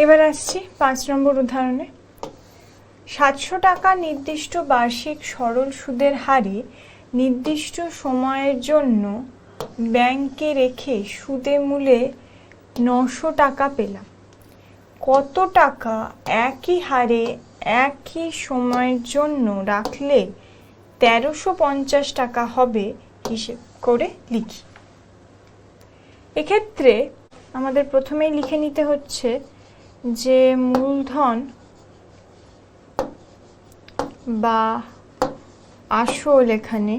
এবার আসছি 5 নম্বর উদাহরণে। 700 টাকা নির্দিষ্ট বার্ষিক সরল সুদের হারে নির্দিষ্ট সময়ের জন্য ব্যাংকে রেখে সুদে মূলে 900 টাকা পেলাম। কত টাকা একই হারে একই সময়ের জন্য রাখলে 1350 টাকা হবে হিসেব করে লিখি। এক্ষেত্রে আমাদের প্রথমেই লিখে নিতে হচ্ছে যে মূলধন বা আসল, এখানে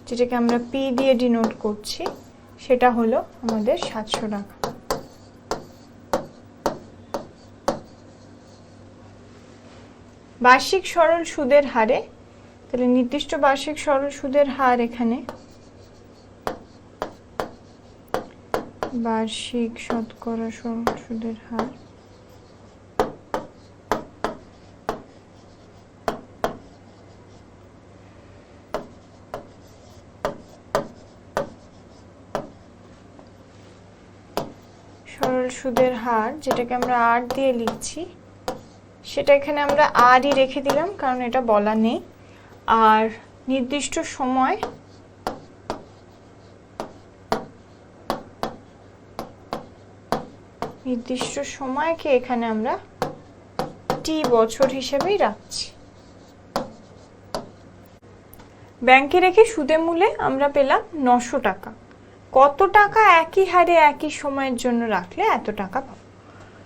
যেটাকে আমরা পি দিয়ে ডিনোট করছি সেটা হলো আমাদের 700 টাকা। বার্ষিক সরল সুদের হারে, তাহলে নির্দিষ্ট বার্ষিক সরল সুদের হার, এখানে বার্ষিক শতকরা সরল সুদের হার সরল সুদের হার যেটাকে আমরা আর দিয়ে লিখছি সেটা এখানে আমরা আরই রেখে দিলাম কারণ এটা বলা নেই। আর নির্দিষ্ট সময়, নির্দিষ্ট সময়কে এখানে আমরা টি বছর হিসেবেই রাখছি। ব্যাংকে রেখে সুদে মূলে আমরা পেলাম 900 টাকা। কত টাকা একই হারে একই সময়ের জন্য রাখলে এত টাকা পাবো।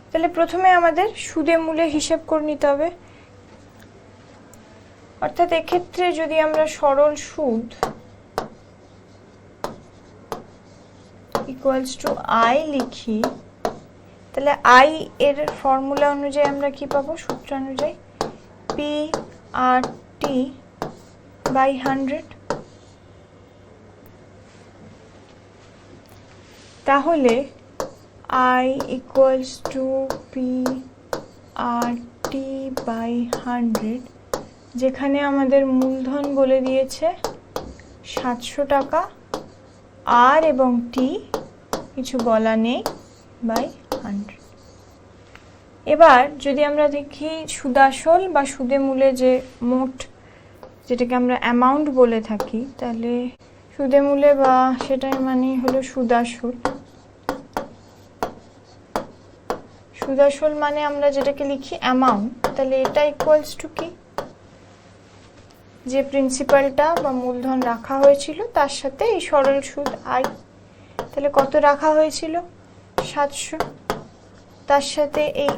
তাহলে প্রথমে আমাদের সুদে মূলে হিসেব করে নিতে হবে। অর্থাৎ এক্ষেত্রে যদি আমরা সরল সুদ ইকুয়ালস টু আই লিখি, তাহলে আই এর ফর্মুলা অনুযায়ী আমরা কি পাবো, সূত্র অনুযায়ী পি আর টি বাই 100। তাহলে I equals to P R T by 100, যেখানে আমাদের মূলধন বলে দিয়েছে 700 টাকা, আর এবং টি কিছু বলা নেই, বাই 100। এবার যদি আমরা দেখি সুদাসল বা সুদে মূলে যে মোট, যেটাকে আমরা অ্যামাউন্ট বলে থাকি, তাহলে সুদে মূলে বা সেটাই মানে হলো সুদাসল। সুদাসল মানে আমরা যেটাকে লিখি অ্যামাউন্ট, তাহলে এটা ইকুয়ালস টু কি, যে প্রিন্সিপালটা বা মূলধন রাখা হয়েছিল তার সাথে এই সরল সুদ আই। তাহলে কত রাখা হয়েছিল, 700, তার সাথে এই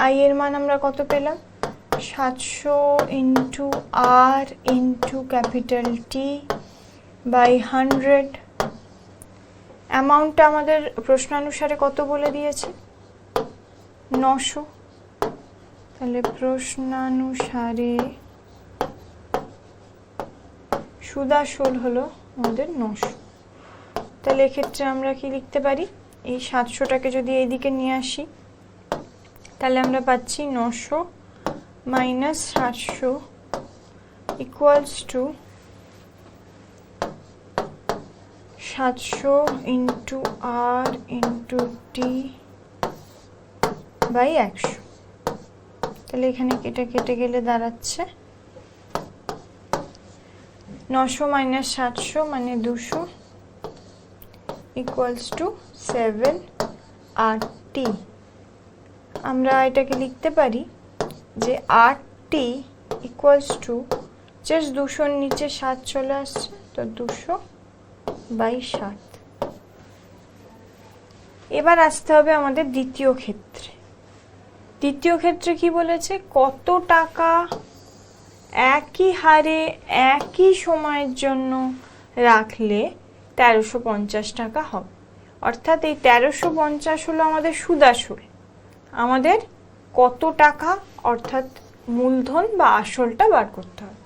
আই এর মান আমরা কত পেলাম, 700 into R into capital T by 100। অ্যামাউন্টটা আমাদের প্রশ্নানুসারে কত বলে দিয়েছে, 900। তাহলে প্রশ্নানুসারে সুদাসল হলো আমাদের 900। তাহলে এক্ষেত্রে আমরা কি লিখতে পারি, এই 700টাকে যদি এইদিকে নিয়ে আসি তাহলে আমরা পাচ্ছি 900 minus 700 equals to 700 into R into T by 100। তাহলে এখানে কেটে কেটে গেলে দাঁড়াচ্ছে 900 মাইনাস 700 মানে 200 ইকুয়ালস টু 7 আর টি। আমরা এটাকে লিখতে পারি যে আর টি ইকুয়ালস টু, জাস্ট 200-র নিচে 7 চলে আসছে, তো 200 বাই 7। এবার আসতে হবে আমাদের দ্বিতীয় ক্ষেত্রে। দ্বিতীয় ক্ষেত্রে কি বলেছে, কত টাকা একই হারে একই সময়ের জন্য রাখলে 1350 টাকা হবে। অর্থাৎ এই 1350 হলো আমাদের সুদাসল। আমাদের কত টাকা অর্থাৎ মূলধন বা আসলটা বার করতে হবে।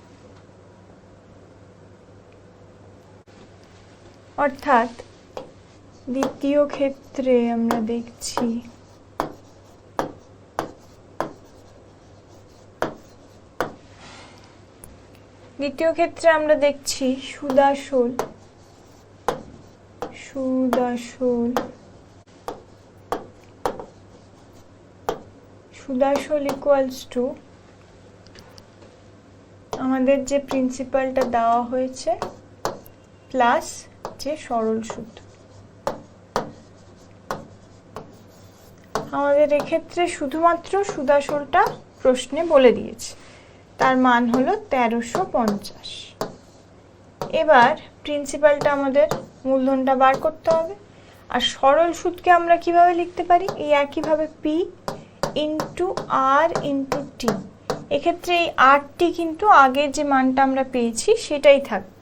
অর্থাৎ দ্বিতীয় ক্ষেত্রে আমরা দেখছি সুদাসল সুদাসল ইকুয়ালস টু আমাদের যে প্রিন্সিপালটা দেওয়া হয়েছে প্লাস যে সরল সুদ। আমাদের এক্ষেত্রে শুধুমাত্র সুদাসলটা প্রশ্নে বলে দিয়েছে, তার মান হলো 1350। এবার প্রিন্সিপালটা আমাদের মূলধনটা বার করতে হবে। আর সরল সুদকে আমরা কিভাবে লিখতে পারি? এই একইভাবে পি ইন্টু আর ইন্টু টি। এক্ষেত্রে এই আরটি কিন্তু আগের যে মানটা আমরা পেয়েছি সেটাই থাকবে,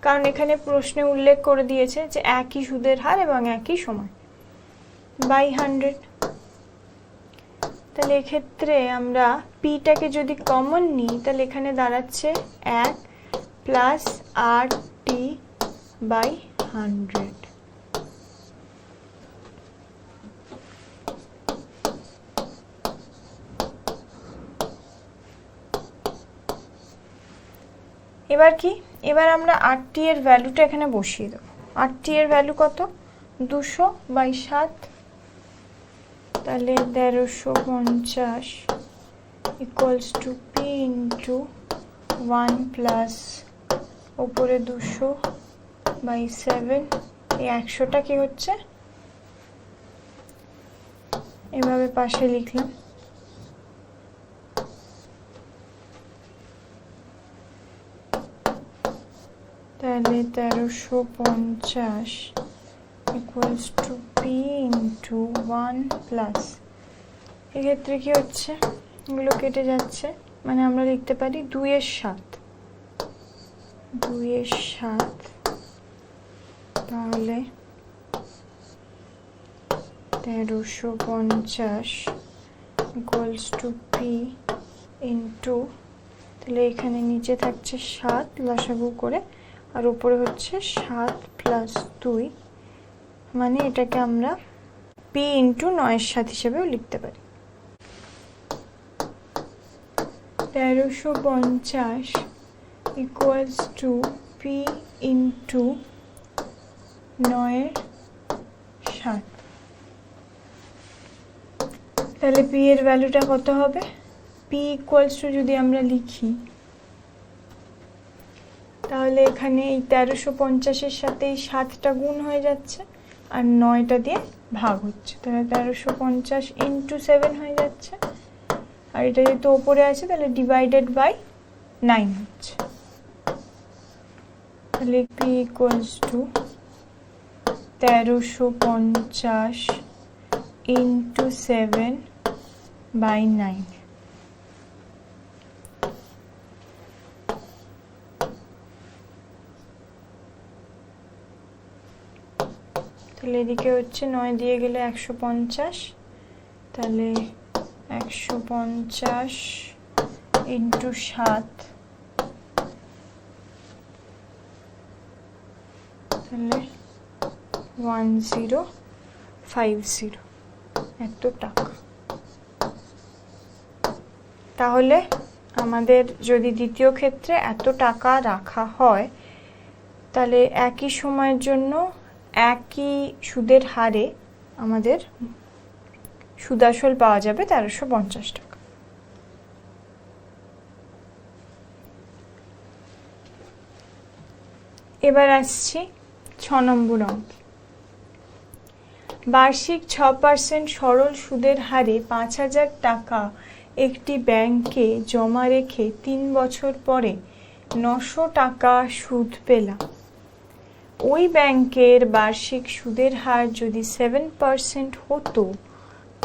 কারণ এখানে প্রশ্নে উল্লেখ করে দিয়েছে যে একই সুদের হার এবং একই সময় বাই 100। তাহলে এক্ষেত্রে আমরা পিটাকে যদি কমন নিই তাহলে এখানে দাঁড়াচ্ছে 1 প্লাস আর টি বাই 100। এবার কি? এবার আমরা আরটি এর ভ্যালুটা এখানে বসিয়ে দেবো। আরটি এর ভ্যালু কত? 200/7। তাহলে 1350 equals to P into 1 plus ওপরে 200/7। এই 100টা কি হচ্ছে? এভাবে পাশে লিখলাম। তাহলে 1350 equals to P into 1 plus, এক্ষেত্রে কি হচ্ছে? এগুলো কেটে যাচ্ছে, মানে আমরা লিখতে পারি 2/7। তাহলে 1350 ইকুয়ালস টু পি ইন্টু, তাহলে এখানে নিচে থাকছে 7 লসাগু করে, আর উপরে হচ্ছে 7 প্লাস 2, মানে এটাকে আমরা পি ইন্টু 9/7 হিসেবেও লিখতে পারি। 1350 ইকুয়ালস টু পি ইন্টু 9/7। তাহলে পি এর ভ্যালুটা কত হবে? পি ইকুয়ালস টু যদি আমরা লিখি তাহলে এখানে এই 1350-এর সাথে এই 7টা গুণ হয়ে যাচ্ছে আর 9টা দিয়ে ভাগ হচ্ছে, তাহলে 1350 ইন্টু 7 হয়ে যাচ্ছে, আর এটা যেহেতু ওপরে আছে তাহলে ডিভাইডেড বাই 9 হচ্ছে। তাহলে পি ইকুয়ালস টু 1350 ইন্টু 7/9। তাহলে এদিকে হচ্ছে 9 দিয়ে গেলে 150, তাহলে 150 ইন্টু 7, তাহলে 1050, এত টাকা। তাহলে আমাদের যদি দ্বিতীয় ক্ষেত্রে এত টাকা রাখা হয় তাহলে একই সময়ের জন্য একই সুদের হারে আমাদের সুদাসল পাওয়া যাবে 1350 টাকা। এবার আসছি 6 নম্বর অঙ্ক। বার্ষিক 6% সরল সুদের হারে 5000 টাকা একটি ব্যাংকে জমা রেখে 3 বছর পরে 900 টাকা সুদ পেলাম। ওই ব্যাংকের বার্ষিক সুদের হার যদি 7% হতো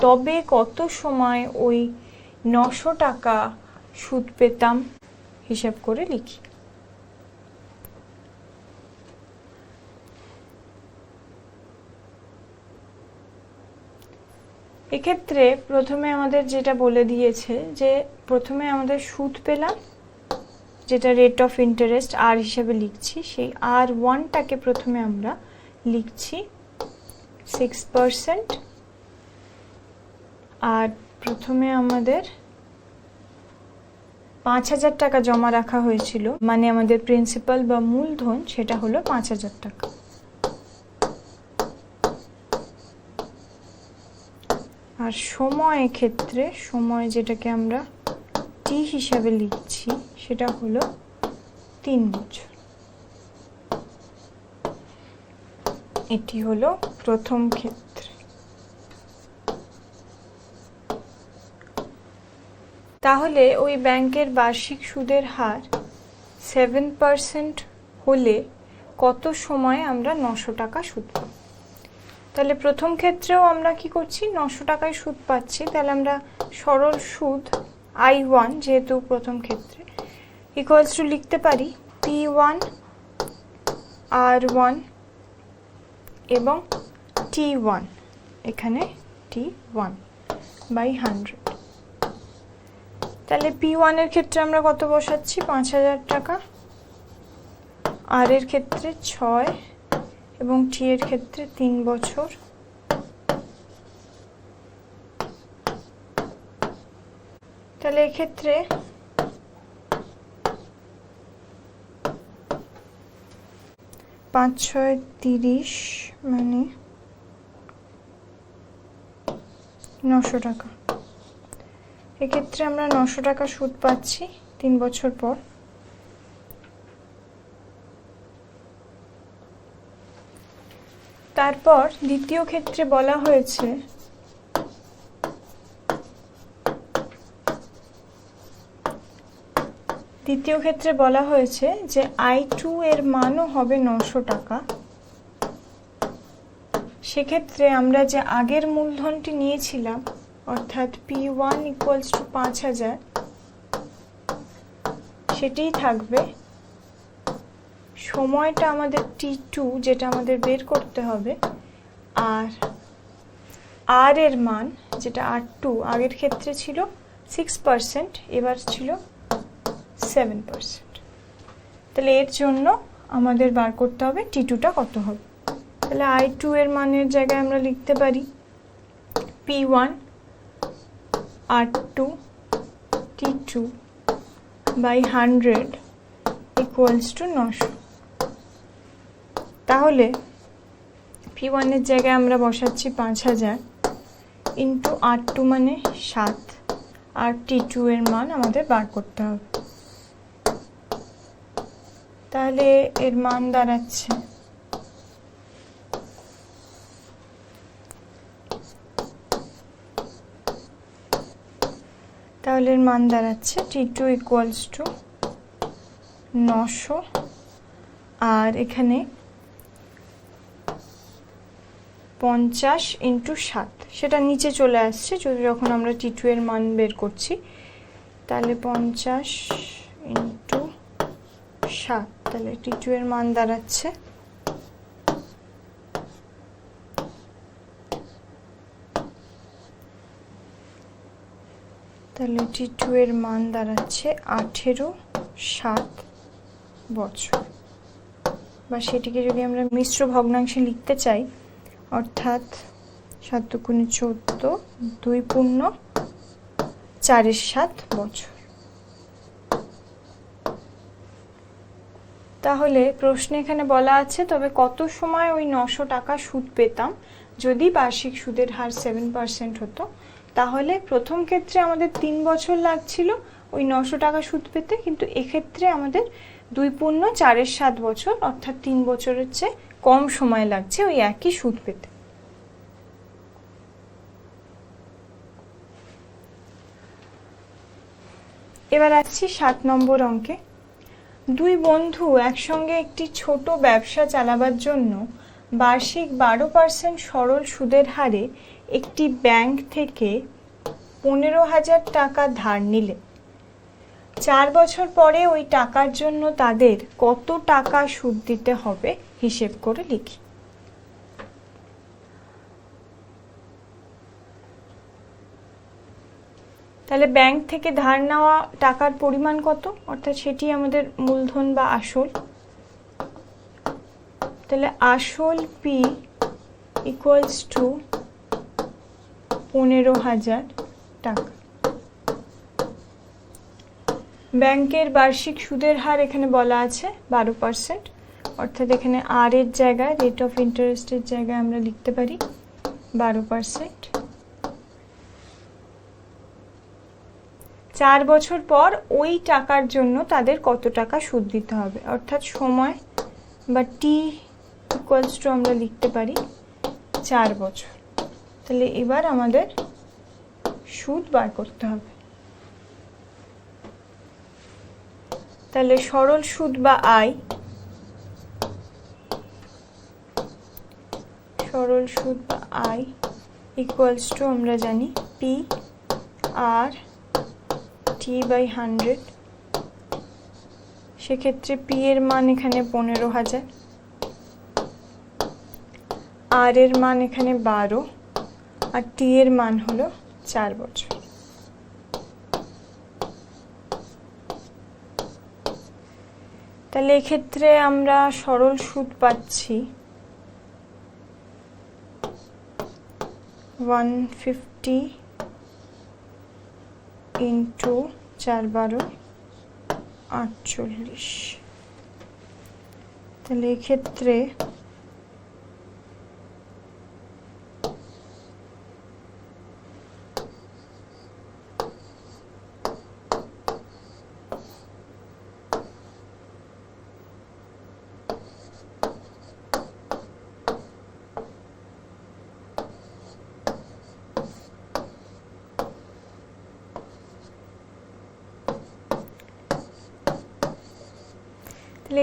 তবে কত সময় ওই 900 টাকা সুদ পেতাম? হিসাব করে লিখি। এক্ষেত্রে প্রথমে আমাদের যেটা বলে দিয়েছে যে প্রথমে আমাদের সুদ পেলাম, যেটা রেট অফ ইন্টারেস্ট আর হিসেবে লিখছি, সেই R1টাকে প্রথমে আমরা লিখছি 6%। আর প্রথমে আমাদের 5000 টাকা জমা রাখা হয়েছিল, মানে আমাদের প্রিন্সিপাল বা মূলধন সেটা হলো 5000 টাকা। আর সময় ক্ষেত্রে সময় যেটাকে আমরা টি হিসাবে লিখছি সেটা হলো 3 বছর। এটি হলো প্রথম ক্ষেত্রে। তাহলে ওই ব্যাংকের বার্ষিক সুদের হার 7% হলে কত সময়ে আমরা 900 টাকা সুদ পাব? তাহলে প্রথম ক্ষেত্রেও আমরা কি করছি, 900 টাকায় সুদ পাচ্ছি। তাহলে আমরা সরল সুদ I1 যেহেতু প্রথম ক্ষেত্রে ইকুয়ালস টু লিখতে পারি P1 R1 এবং T1, এখানে T1 বাই 100। তাহলে P1 এর ক্ষেত্রে আমরা কত বসাচ্ছি, 5000 টাকা, আর এর ক্ষেত্রে 6 এবং T এর ক্ষেত্রে 3 বছর। তাহলে এক্ষেত্রে পাঁচ 6 30 মানে 900 টাকা। এক্ষেত্রে আমরা 900 টাকা সুদ পাচ্ছি 3 বছর পর। তারপর দ্বিতীয় ক্ষেত্রে বলা হয়েছে যে I2 এর মানও হবে 900 টাকা। সেক্ষেত্রে আমরা যে আগের মূলধনটি নিয়েছিলাম অর্থাৎ P1 ইকুয়ালস টু 5000 সেটিই থাকবে। সময়টা আমাদের T2 যেটা আমাদের বের করতে হবে, আর R এর মান যেটা R2 আগের ক্ষেত্রে ছিল 6%, এবার ছিল 7%। তাহলে এর জন্য আমাদের বার করতে হবে T2টা কত হবে। তাহলে I2 এর মানের জায়গায় আমরা লিখতে পারি P1 R2 T2 by 100 equals two 900। তাহলে P1 এর জায়গায় আমরা বসাচ্ছি 5000 ইন্টু R2 মানে 7, আর T2 এর মান আমাদের বার করতে হবে। তাহলে এর মান দাঁড়াচ্ছে T2 ইকুয়ালস টু 900, আর এখানে 50 ইন্টু 7, সেটা নিচে চলে আসছে যখন আমরা T2 এর মান বের করছি। তাহলে 50 ইন্টু 7, তাহলে T2 এর মান দাঁড়াচ্ছে T2 এর মান দাঁড়াচ্ছে 18.7 বছর। বা সেটিকে যদি আমরা মিশ্র ভগ্নাংশে লিখতে চাই অর্থাৎ 7 × 14 2 পূর্ণ 4.7 বছর। তাহলে প্রশ্নে এখানে বলা আছে তবে কত সময় ওই 900 টাকা সুদ পেতাম যদি বার্ষিক সুদের হার 7% হতো। তাহলে প্রথম ক্ষেত্রে আমাদের 3 বছর লাগছিল ওই 900 টাকা সুদ পেতে, কিন্তু এক্ষেত্রে আমাদের 2 পূর্ণ 4.7 বছর অর্থাৎ 3 বছরের চেয়ে কম সময় লাগছে ওই একই সুদ পেতে। এবার আসছি 7 নম্বর অঙ্কে। দুই বন্ধু একসঙ্গে একটি ছোট ব্যবসা চালাবার জন্য বার্ষিক 12% সরল সুদের হারে একটি ব্যাংক থেকে 15,000 টাকা ধার নিলে 4 বছর পরে ওই টাকার জন্য তাদের কত টাকা সুদ দিতে হবে হিসেব করে লিখি। তাহলে ব্যাংক থেকে ধার নেওয়া টাকার পরিমাণ কত, অর্থাৎ সেটি আমাদের মূলধন বা আসল। তাহলে আসল P ইকুয়ালস টু 15,000 টাকা। ব্যাংকের বার্ষিক সুদের হার এখানে বলা আছে 12%, অর্থাৎ এখানে আর এর জায়গায় রেট অফ ইন্টারেস্টের জায়গায় আমরা লিখতে পারি 12%। 4 বছর পর ওই টাকার জন্য তাদের কত টাকা সুদ দিতে হবে, অর্থাৎ সময় বা টি ইকুয়ালস টু আমরা লিখতে পারি 4 বছর। তাহলে এবার আমাদের সুদ বার করতে হবে। তাহলে সরল সুদ বা আয়, সরল সুদ বা আয় ইকুয়ালস টু আমরা জানি পি আর টি বাই 100। সেক্ষেত্রে পি এর মান এখানে 15,000, আর এর মান এখানে 12, আর টি এর মান হলো 4 বছর। তাহলে এক্ষেত্রে আমরা সরল সুদ পাচ্ছি 150 ইন্টু 4 12 48। তাহলে এক্ষেত্রে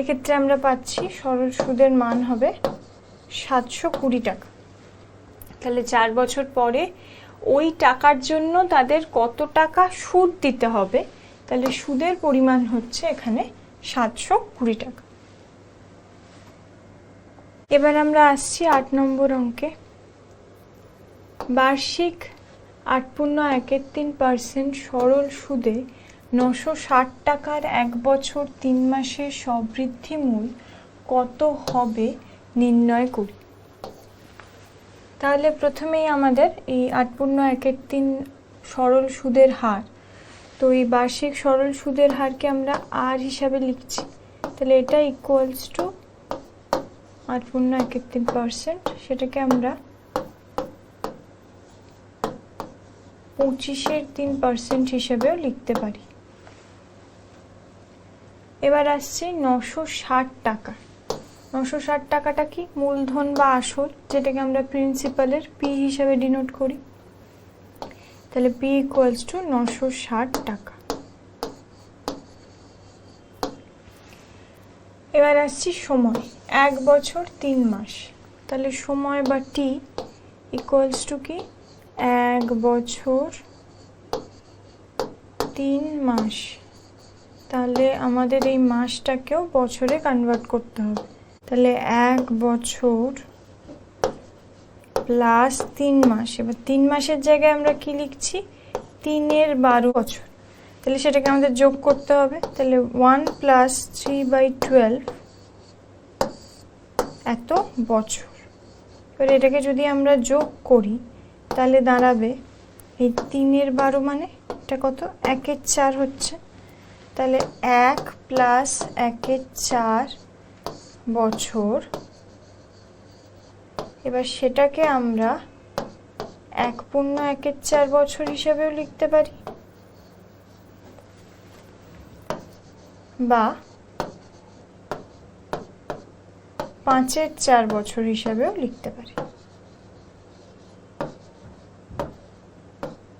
এক্ষেত্রে আমরা পাচ্ছি সরল সুদের মান হবে 720 টাকা। তাহলে 4 বছর পরে ওই টাকার জন্য তাদের কত টাকা সুদ দিতে হবে, তাহলে সুদের পরিমাণ হচ্ছে এখানে 720 টাকা। এবার আমরা আসছি 8 নম্বর অঙ্কে। বার্ষিক 8.13% সরল সুদে 960 টাকার 1 বছর 3 মাসের সবৃদ্ধি মূল কত হবে নির্ণয় করি। তাহলে প্রথমেই আমাদের এই 8.13 সরল সুদের হার, তো এই বার্ষিক সরল সুদের হারকে আমরা আর হিসাবে লিখছি। তাহলে এটা ইকুয়ালস টু 8.13%, সেটাকে আমরা 25.3% হিসেবেও লিখতে পারি। এবার আসছে 960 টাকা। 960 টাকাটা কি? মূলধন বা আসল, যেটাকে আমরা প্রিন্সিপালের পি হিসাবে ডিনোট করি। তাহলে পি ইকুয়ালস টু 960 টাকা। এবার আসছি সময়, 1 বছর 3 মাস। তাহলে সময় বা টি ইকুয়ালস টু কি? 1 বছর 3 মাস। তাহলে আমাদের এই মাসটাকেও বছরে কনভার্ট করতে হবে। তাহলে 1 বছর প্লাস 3 মাস। এবার 3 মাসের জায়গায় আমরা কি লিখছি? 3 এর 12 বছর। তাহলে সেটাকে আমাদের যোগ করতে হবে। তাহলে 1 প্লাস 3/12 এত বছর। এবার এটাকে যদি আমরা যোগ করি তাহলে দাঁড়াবে এই 3 এর 12 মানে এটা কত? 1 এর 4 হচ্ছে। তাহলে 1 প্লাস 1 এর 4 বছর। এবার সেটাকে আমরা 1.1 এর 4 বছর হিসেবেও লিখতে পারি, বা 5 এর 4 বছর হিসেবেও লিখতে পারি।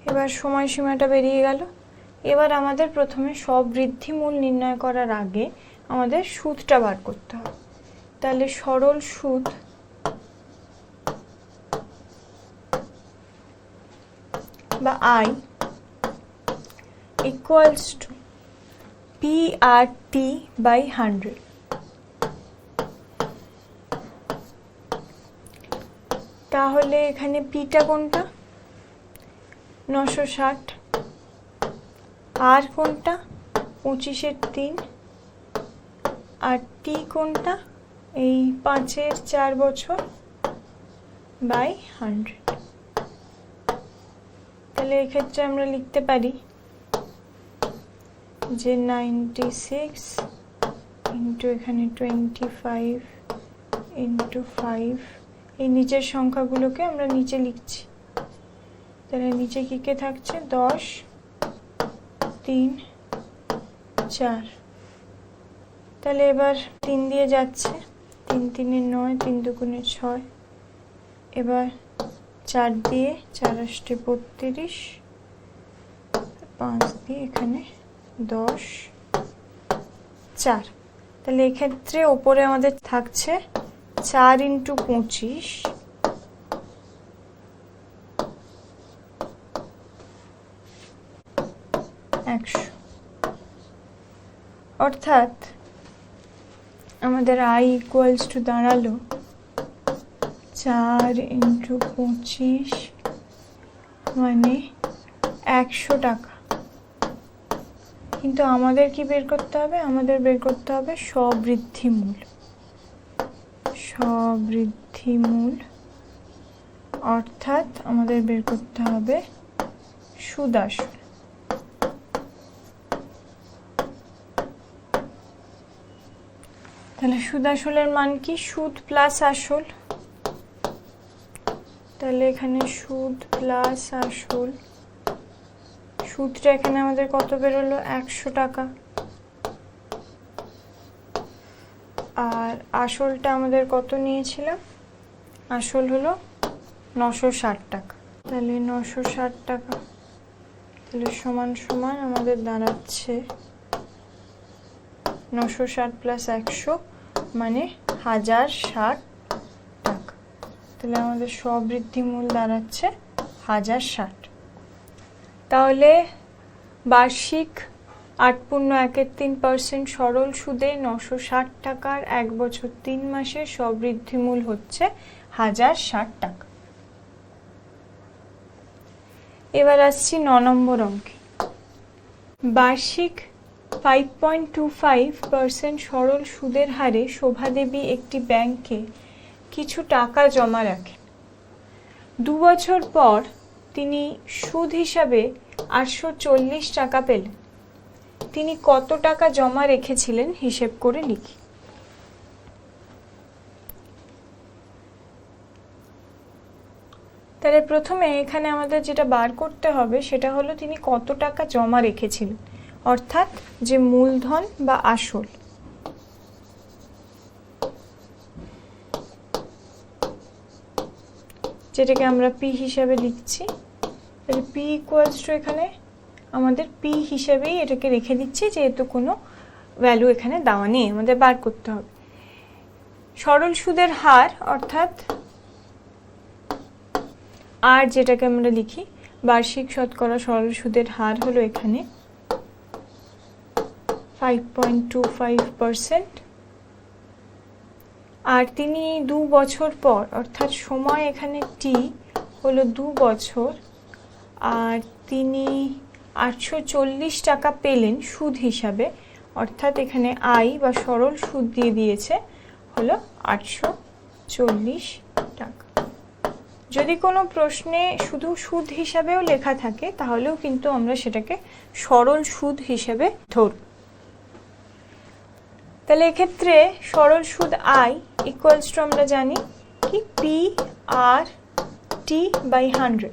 এবার সময়সীমাটা বেরিয়ে গেল। এবার আমাদের প্রথমে সবৃদ্ধিমূল নির্ণয় করার আগে আমাদের সুদটা বার করতে হবে। তাহলে সরল সুদ বা আয় equals to P R T by 100। তাহলে এখানে পিটা কোনটা? 960। আর কোনটা? 25/3। আর টি কোনটা? এই 5 এর 4 বছর বাই 100। তাহলে এক্ষেত্রে আমরা লিখতে পারি যে 96 ইন্টু এখানে 25 ইন্টু 5। এই নিচের সংখ্যাগুলোকে আমরা নিচে লিখছি। তাহলে নিচে কি কে থাকছে? 10 3 4। তাহলে এবার 3 দিয়ে যাচ্ছে, 3 3 9, 3 2 6। এবার 4 দিয়ে, 4 8 32, 5 দিয়ে এখানে 10 4। তাহলে এক্ষেত্রে ওপরে আমাদের থাকছে 4 × 25 100। অর্থাৎ আমাদের I ইকুয়ালস টু দাঁড়ালো 4 × 25 মানে 100 টাকা। কিন্তু আমাদের কি বের করতে হবে? আমাদের বের করতে হবে স্ববৃদ্ধিমূল। স্ববৃদ্ধিমূল অর্থাৎ আমাদের বের করতে হবে সুদ আসল। তাহলে সুদ আসলের মান কি? সুদ প্লাস আসল। তাহলে এখানে সুদ প্লাস আসল, সুদটা এখানে আমাদের কত বেরোলো? 100 টাকা। আর আসলটা আমাদের কত নিয়েছিলাম? আসল হলো 960 টাকা। তাহলে 960 টাকা, তাহলে সমান সমান আমাদের দাঁড়াচ্ছে 960 প্লাস 100 মানে 1060 টাকা। তাহলে আমাদের স্ববৃদ্ধিমূল দাঁড়াচ্ছে 1060। তাহলে বার্ষিক 8.13% সরল সুদে 960 টাকার 1 বছর 3 মাসের স্ববৃদ্ধিমূল হচ্ছে 1060 টাকা। এবার আসছি 9 নম্বর অঙ্কে। বার্ষিক 5.25% সরল সুদের হারে শোভাদেবী একটি ব্যাংকে কিছু টাকা জমা রাখেন। 2 বছর পর তিনি সুদ হিসাবে 840 টাকা পেলেন। তিনি কত টাকা জমা রেখেছিলেন হিসেব করে লিখি। তাহলে প্রথমে এখানে আমাদের যেটা বার করতে হবে সেটা হলো তিনি কত টাকা জমা রেখেছিলেন, অর্থাৎ যে মূলধন বা আসল। যেটাকে আমরা পি হিসাবে লিখছি। তাহলে পি ইকুয়ালস টু এখানে আমাদের পি হিসাবেই এটাকে রেখে দিচ্ছি, যেহেতু কোনো ভ্যালু এখানে দেওয়া নেই, আমাদের বার করতে হবে। সরল সুদের হার অর্থাৎ আর যেটাকে আমরা লিখি বার্ষিক শতকরা সরল সুদের হার হলো এখানে 5.25%। আর তিনি 2 বছর পর, অর্থাৎ সময় এখানে টি হলো 2 বছর, আর তিনি 840 টাকা পেলেন সুদ হিসাবে, অর্থাৎ এখানে আই বা সরল সুদ দিয়ে দিয়েছে হলো 840 টাকা। যদি কোনো প্রশ্নে শুধু সুদ হিসাবেও লেখা থাকে তাহলেও কিন্তু আমরা সেটাকে সরল সুদ হিসেবে ধরব। তাহলে এক্ষেত্রে সরল সুদ আই ইকুয়ালস টু আমরা জানি কি পি আর টি বাই 100।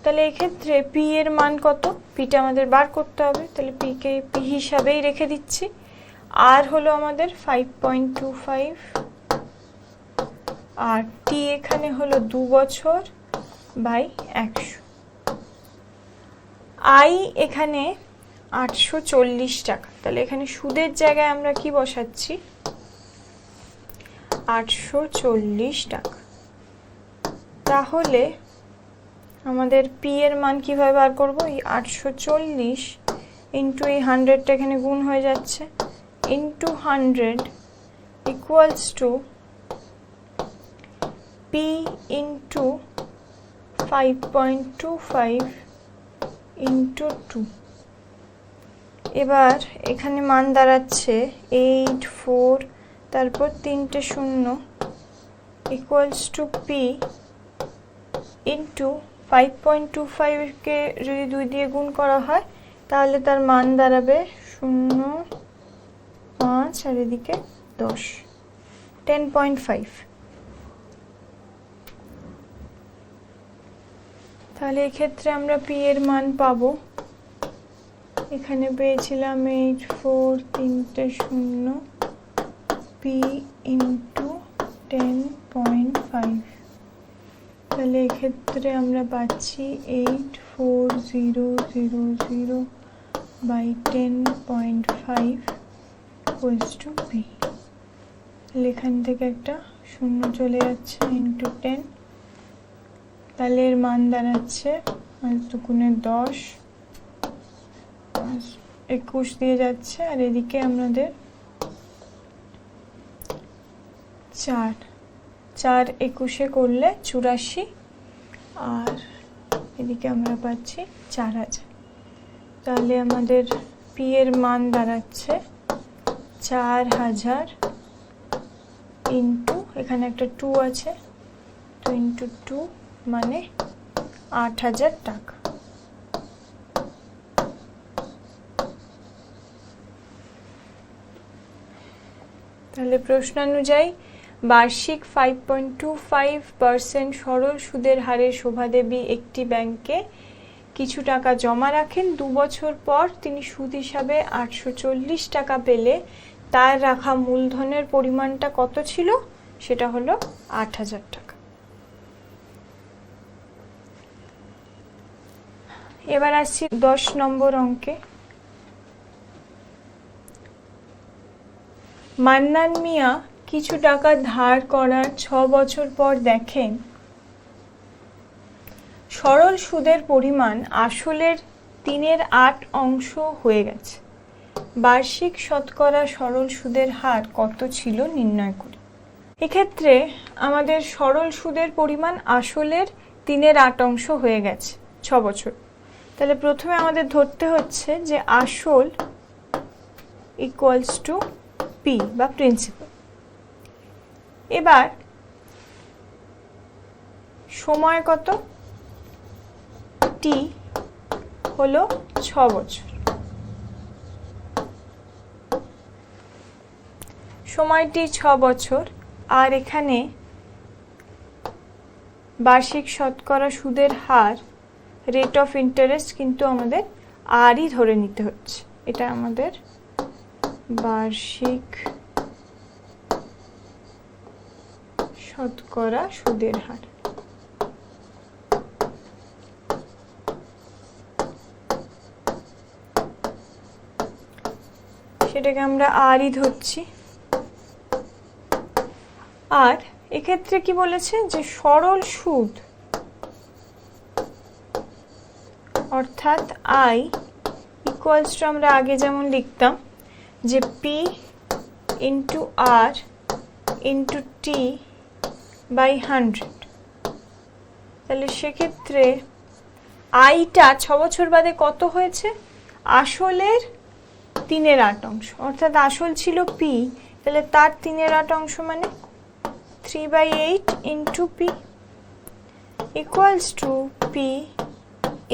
তাহলে এক্ষেত্রে পি এর মান কত? পিটা আমাদের বার করতে হবে। তাহলে পিকে পি হিসাবেই রেখে দিচ্ছি। আর হলো আমাদের 5.25 আর টি এখানে হলো 2 বছর বাই 100। আই এখানে 840 টাকা। তাহলে এখানে সুদের জায়গায় আমরা কি বসাচ্ছি? 840 টাকা। তাহলে আমাদের পি এর মান কিভাবে বার করব? এই 840 ইন্টু এই 100টা এখানে গুণ হয়ে যাচ্ছে, into 100 equals to P into 5.25 into 2। এবার এখানে মান দাঁড়াচ্ছে 84, তারপর 3টে 0 ইকুয়ালস টু পি ইন্টু 5.25কে যদি 2 দিয়ে গুণ করা হয় তাহলে তার মান দাঁড়াবে 0, 5 আর এদিকে 10, 10.5। তাহলে এক্ষেত্রে আমরা পি এর মান পাবো এখানে পেয়েছিলাম 8 4 তিনটে শূন্য পি ইন্টু 10.5। তাহলে এক্ষেত্রে আমরা পাচ্ছি 84000 বাই 10.5 ইকুয়ালস টু পি। তাহলে এখান থেকে একটা শূন্য চলে যাচ্ছে ইন্টু 10, তাহলে এর মান দাঁড়াচ্ছে 5×10 21 দিয়ে যাচ্ছে, আর এদিকে আমাদের 4 21 করলে 84, আর এদিকে আমরা পাচ্ছি 4000। তাহলে আমাদের পি এর মান দাঁড়াচ্ছে 4000 ইন্টু, এখানে একটা 2 আছে, তো ইন্টু 2 মানে 8000 টাকা। তাহলে প্রশ্নানুযায়ী বার্ষিক 5.25% সরল সুদের হারে শোভাদেবী একটি ব্যাংকে কিছু টাকা জমা রাখেন। 2 বছর পর তিনি সুদ হিসাবে 840 টাকা পেলে তার রাখা মূলধনের পরিমাণটা কত ছিল? সেটা হলো 8000 টাকা। এবার আসছি 10 নম্বর অঙ্কে। মান্নান মিয়া কিছু টাকা ধার করার 6 বছর পর দেখেন সরল সুদের পরিমাণ আসলের 3/8 অংশ হয়ে গেছে। বার্ষিক শতকরা সরল সুদের হার কত ছিল নির্ণয় করি। এক্ষেত্রে আমাদের সরল সুদের পরিমাণ আসলের 3/8 অংশ হয়ে গেছে 6 বছর। তাহলে প্রথমে আমাদের ধরতে হচ্ছে যে আসল ইকুয়ালস টু পি বা প্রিন্সিপাল। এবার সময় কত? টি হলো 6 বছর। সময়টি 6 বছর, আর এখানে বার্ষিক শতকরা সুদের হার রেট অফ ইন্টারেস্ট কিন্তু আমাদের আরই ধরে নিতে হচ্ছে। এটা আমাদের বার্ষিক শতকরা সুদের হার। সেটাকে আমরা আরই ধরছি। আর এক্ষেত্রে কি বলেছে যে সরল সুদ অর্থাৎ আই ইকুয়ালস টু, আমরা আগে যেমন লিখতাম যে P into R into T by 100। তাহলে সেক্ষেত্রে আইটা 6 বছর বাদে কত হয়েছে? আসলের 3/8 অংশ, অর্থাৎ আসল ছিল পি, তাহলে তার 3/8 অংশ মানে 3/8 into P equals to P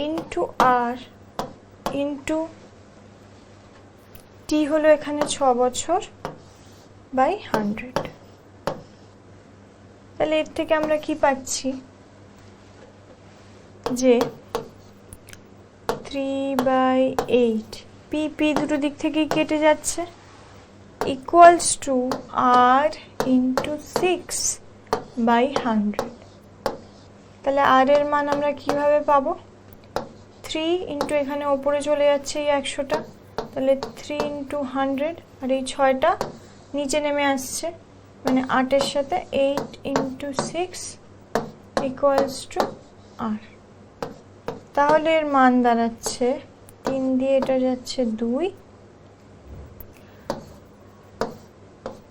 into R into T হলো এখানে 6 বছর বাই 100। তাহলে এর থেকে আমরা কি পাচ্ছি যে 3/8 পি পি দুটো দিক থেকেই কেটে যাচ্ছে ইকুয়ালস টু আর ইন্টু 6/100। তাহলে আর এর মান আমরা কিভাবে পাবো? 3 ইন্টু এখানে ওপরে চলে যাচ্ছে এই 100টা, তাহলে 3 ইন্টু 100, আর এই 6টা নিচে নেমে আসছে, মানে 8-এর সাথে 8 ইন্টু 6 ইকুয়ালস টু আর। তাহলে এর মান দাঁড়াচ্ছে 3 দিয়ে এটা যাচ্ছে 2,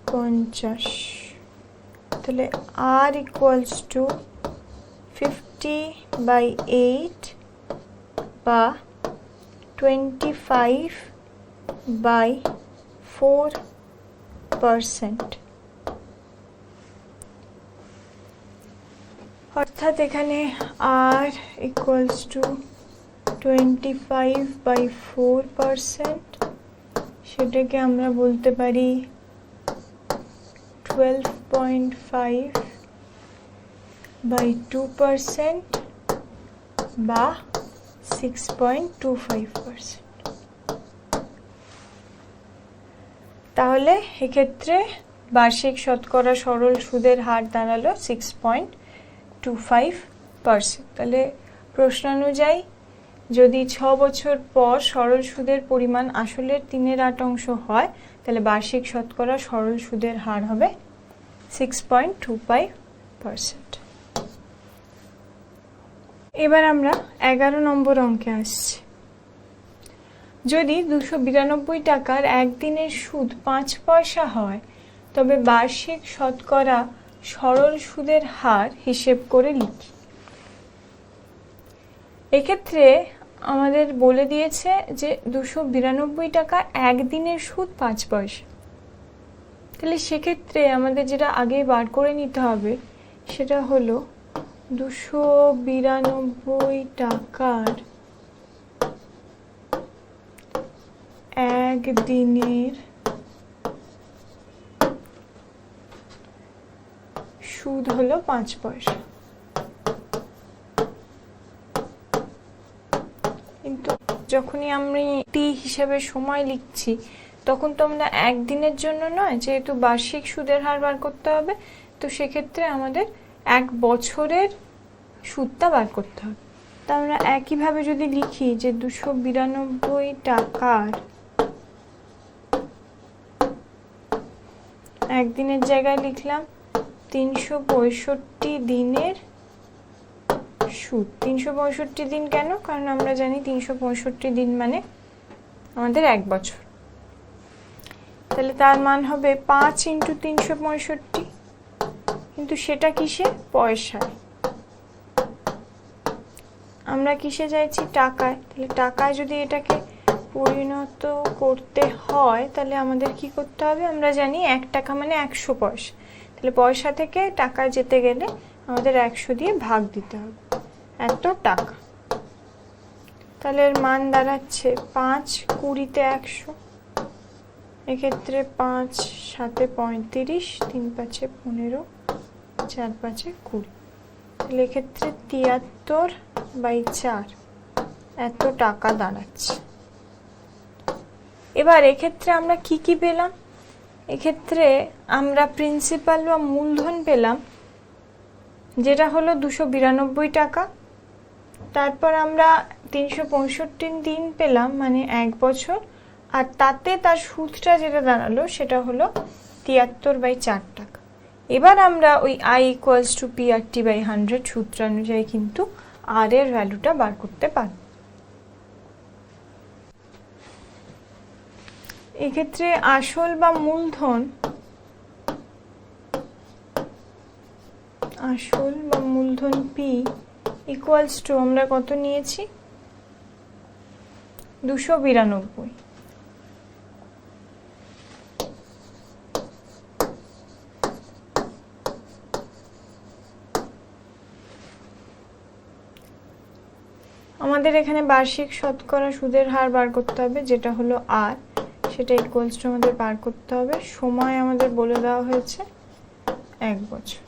50। তাহলে আর ইকুয়ালস টু 50/8 বা 25/4%। অর্থাৎ এখানে আর ইকুয়ালস টু 25/4%, সেটাকে আমরা বলতে পারি 12.5/2% বা 6.25%। তাহলে এক্ষেত্রে বার্ষিক শতকরা সরল সুদের হার দাঁড়ালো 6.25%। তাহলে প্রশ্নানুযায়ী যদি 6 বছর পর সরল সুদের পরিমাণ আসলের 3/8 হয় তাহলে বার্ষিক শতকরা সরল সুদের হার হবে 6.25%। এবার আমরা 11 নম্বর অঙ্কে আসছি। যদি 292 টাকার একদিনের সুদ 5 পয়সা হয় তবে বার্ষিক শতকরা সরল সুদের হার হিসেব করে লিখি। এক্ষেত্রে আমাদের বলে দিয়েছে যে 292 টাকা একদিনের সুদ 5 পয়সা। তাহলে সেক্ষেত্রে আমাদের যেটা আগে বার করে নিতে হবে সেটা হলো 292 টাকার একদিনের সুদ হলো 5 পয়সা। কিন্তু যখনই আমরা টি হিসাবে সময় লিখছি তখন তো আমরা একদিনের জন্য নয়, যেহেতু বার্ষিক সুদের হার বার করতে হবে, তো সেক্ষেত্রে আমাদের 1 বছরের সুদটা বার করতে হবে। তা আমরা একইভাবে যদি লিখি যে 292 টাকার একদিনের জায়গায় লিখলাম 365 দিনের সুদ। 365 দিন কেন? কারণ আমরা জানি 365 দিন মানে আমাদের 1 বছর। তাহলে তার মান হবে 5 × 365, কিন্তু সেটা কিসে? পয়সায়। আমরা কিসে চাইছি? টাকায়। তাহলে টাকায় যদি এটাকে পরিণত করতে হয় তাহলে আমাদের কি করতে হবে? আমরা জানি 1 টাকা মানে 100 পয়সা। তাহলে পয়সা থেকে টাকায় যেতে গেলে আমাদের 100 দিয়ে ভাগ দিতে হবে, এত টাকা। তাহলে এর মান দাঁড়াচ্ছে 5 20 100। এক্ষেত্রে 5 7 35, 3 5 15, 4 5 20। তাহলে এক্ষেত্রে 73/4 এত টাকা দাঁড়াচ্ছে। এবার এক্ষেত্রে আমরা কি কি পেলাম? এক্ষেত্রে আমরা প্রিন্সিপাল বা মূলধন পেলাম, যেটা হলো 292 টাকা। তারপর আমরা 365 দিন পেলাম, মানে 1 বছর। আর তাতে তার সুদটা যেটা দাঁড়ালো সেটা হলো 73/4 টাকা। এবার আমরা ওই I = PRT/100 সূত্রানুযায়ী কিন্তু আর এর ভ্যালুটা বার করতে পারি। এক্ষেত্রে আসল বা মূলধন P = আমরা কত নিয়েছি? 292। আমাদের এখানে বার্ষিক শতকরা সুদের হার বার করতে হবে, যেটা হলো আর, সেটা ইকুয়ালস টু আমাদের বার করতে হবে। সময় আমাদের বলে দেওয়া হয়েছে 1 বছর।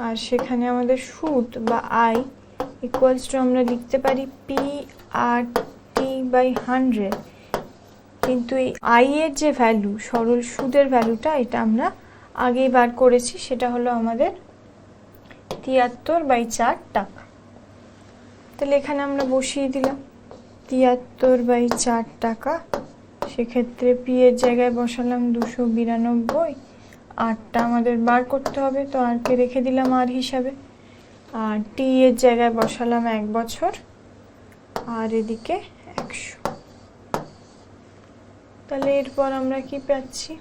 আর সেখানে আমাদের সুদ বা আই ইকুয়ালস টু আমরা লিখতে পারি PRT/100। কিন্তু এই আই এর যে ভ্যালু, সরল সুদের ভ্যালুটা, এটা আমরা আগেই বার করেছি, সেটা হলো আমাদের 73/4 টাকা। তাহলে এখানে আমরা বসিয়ে দিলাম 73/4 টাকা। সেক্ষেত্রে পি এর জায়গায় বসালাম 292, আরটা আমাদের বার করতে হবে, তো আরকে রেখে দিলাম আর হিসাবে। আর টি এর জায়গায় বসালাম 1 বছর, আর এদিকে 100। তাহলে এরপর আমরা কি পাচ্ছি?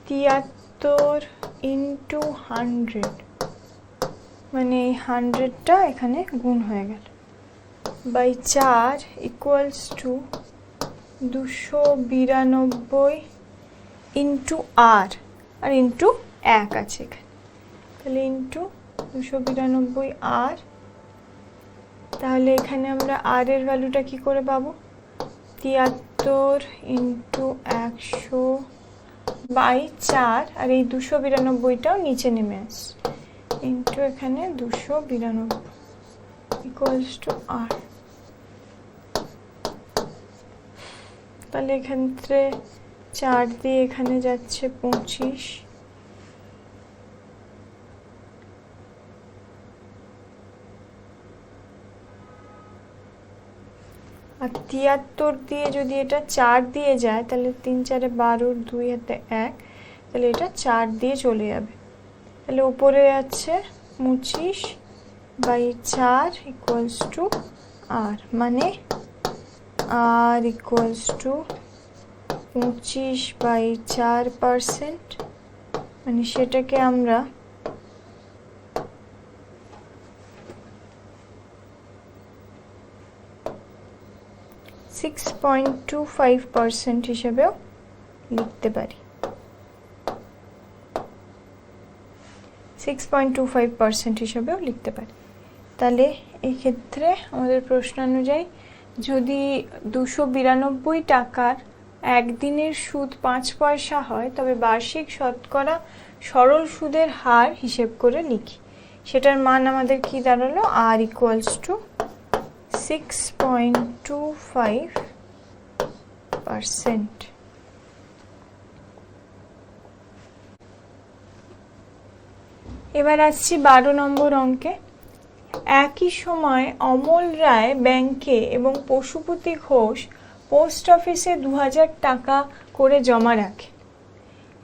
73 × 100, মানে এই 100টা এখানে গুণ হয়ে গেল, /4 equals to 292 into R, R into 1 আছে এখানে, তাহলে ইন্টু 292 আর। তাহলে এখানে আমরা আর এর ভ্যালুটা কি করে পাবো? 73 × 100/4, আর এই 292টাও নিচে নেমে আসছে, ইন্টু এখানে 292 ইকুয়ালস টু আর। তাহলে এক্ষেত্রে 4 দিয়ে এখানে যাচ্ছে 25, আর 73 দিয়ে যদি এটা 4 দিয়ে যায় তাহলে 3 4 12, 2 হাতে 1, তাহলে এটা 4 দিয়ে চলে যাবে। তাহলে উপরে আছে 25/4 ইকুয়ালস টু আর, মানে আর ইকুয়ালস টু 25/4%, মানে সেটাকে আমরা 6.25% হিসেবেও লিখতে পারি। 6.25% হিসেবেও লিখতে পারি। তাহলে এই ক্ষেত্রে আমাদের প্রশ্ন অনুযায়ী যদি 292 টাকার একদিনের সুদ 5 পয়সা হয় তবে বার্ষিক শতকরা সরল সুদের হার হিসেব করে লিখি। সেটার মান আমাদের কি দাঁড়ালো? আর ইকুয়ালস টু 6.25%। এবার আসছি 12 নম্বর অঙ্কে। একই সময় অমল রায় ব্যাংকে এবং পশুপতি ঘোষ পোস্ট অফিসে 2000 টাকা করে জমা রাখে।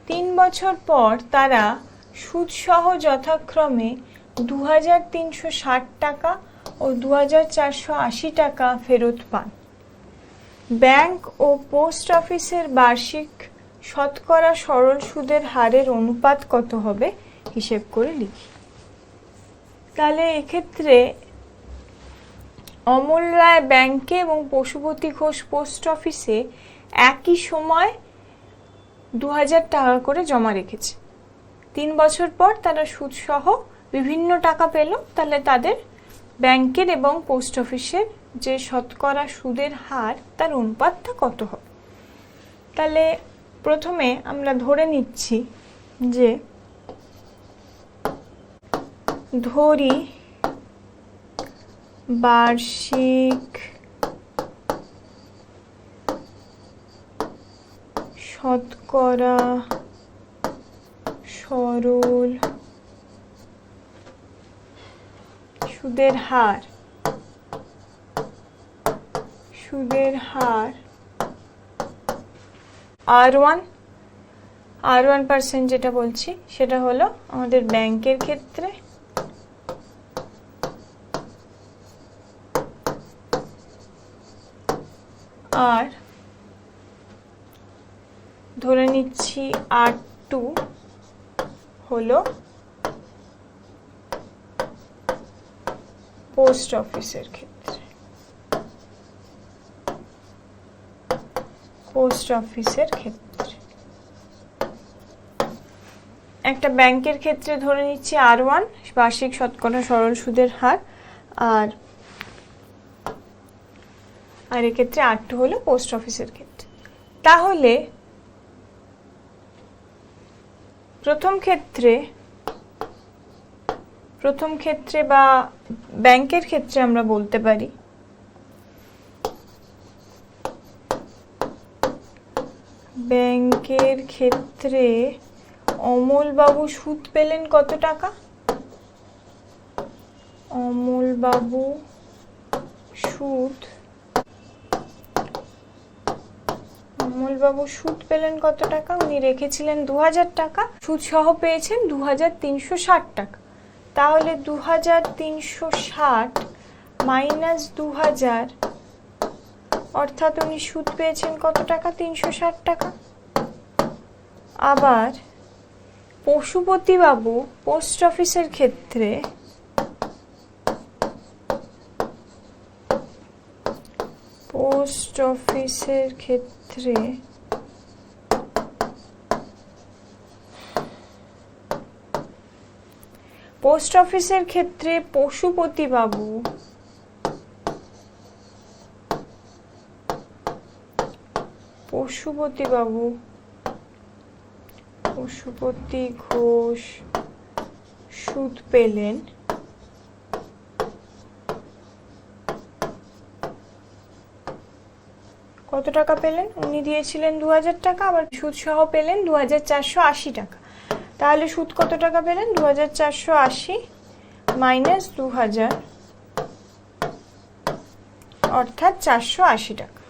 3 বছর পর তারা সুদসহ যথাক্রমে 2360 টাকা ও 2480 টাকা ফেরত পান। ব্যাংক ও পোস্ট অফিসের বার্ষিক শতকরা সরল সুদের হারের অনুপাত কত হবে হিসেব করে লিখি। তাহলে এক্ষেত্রে অমল রায় ব্যাংকে এবং পশুপতি ঘোষ পোস্ট অফিসে একই সময় 2000 টাকা করে জমা রেখেছে। 3 বছর পর তারা সুদসহ বিভিন্ন টাকা পেল। তাহলে তাদের ব্যাংকের এবং পোস্ট অফিসের যে শতকরা সুদের হার তার অনুপাতটা কত হবে। তাহলে প্রথমে আমরা ধরে নিচ্ছি যে ধরি বার্ষিক শতকরা সরল সুদের হার R1% যেটা বলছি সেটা হলো আমাদের ব্যাংকের ক্ষেত্রে, আর ধরে নিচ্ছি R2 হলো পোস্ট অফিসের ক্ষেত্রে। একটা ব্যাংকের ক্ষেত্রে ধরে নিচ্ছি R1 বার্ষিক শতকরা সরল সুদের হার, আর এক্ষেত্রে R2 হলো পোস্ট অফিসের ক্ষেত্রে। তাহলে প্রথম ক্ষেত্রে বা ব্যাংকের ক্ষেত্রে আমরা বলতে পারি ব্যাংকের ক্ষেত্রে অমল বাবু সুদ পেলেন কত টাকা? অমল বাবু সুদ পেলেন কত টাকা? উনি রেখেছিলেন 2000 টাকা, সুদ সহ পেয়েছেন 2360 টাকা। তাহলে 2360 মাইনাস 2000, অর্থাৎ উনি সুদ পেয়েছেন কত টাকা? 360 টাকা। আবার পশুপতি বাবু পোস্ট অফিসের ক্ষেত্রে পশুপতি ঘোষ সুদ পেলেন কত টাকা পেলেন? উনি দিয়েছিলেন 2000 টাকা, আবার সুদ সহ পেলেন 2480 টাকা। তাহলে সুদ কত টাকা পেলেন? 2480 মাইনাস 2000 অর্থাৎ 480 টাকা।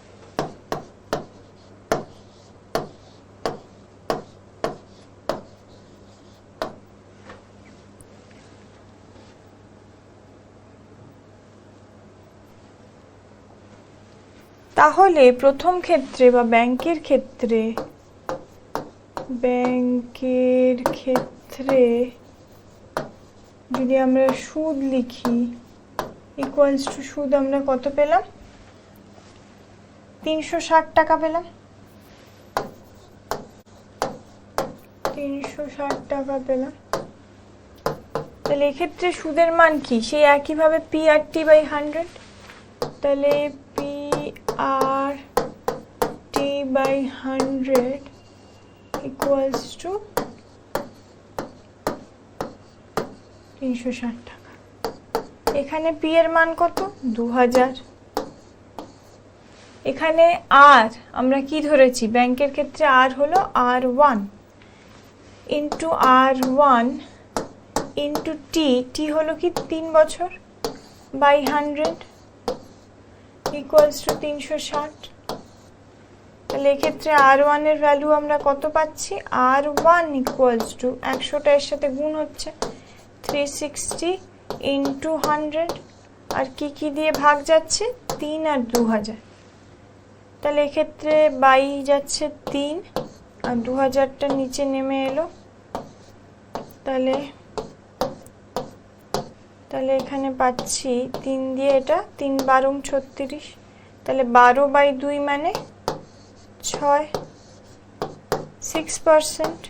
তাহলে প্রথম ক্ষেত্রে বা ব্যাংকের ক্ষেত্রে যদি আমরা সুদ লিখি ইকুয়ালস টু সুদ আমরা কত পেলাম? 360 টাকা পেলাম। 360 টাকা পেলাম। তাহলে এক্ষেত্রে সুদের মান কি? সেই একইভাবে পি আর টি বাই 100। তাহলে P R T by 100 equals to 360 টাকা। এখানে পি এর মান কত? 2000। এখানে আর আমরা কি ধরেছি? ব্যাংকের ক্ষেত্রে আর হলো R1 into R1 into T হলো কি 3 বছর বাই 100 ইকুয়ালস টু 360। তাহলে এক্ষেত্রে R1 এর ভ্যালু আমরা কত পাচ্ছি? R1 ইকুয়ালস টু 100টা এর সাথে গুণ হচ্ছে 360 ইন্টু 100, আর কি দিয়ে ভাগ যাচ্ছে? 3 আর 2000। তাহলে এক্ষেত্রে বাই যাচ্ছে 3 আর 2000টা নিচে নেমে এলো। তাহলে এখানে পাচ্ছি 3 দিয়ে এটা 3 12 36। তাহলে 12/2 মানে 6, 6%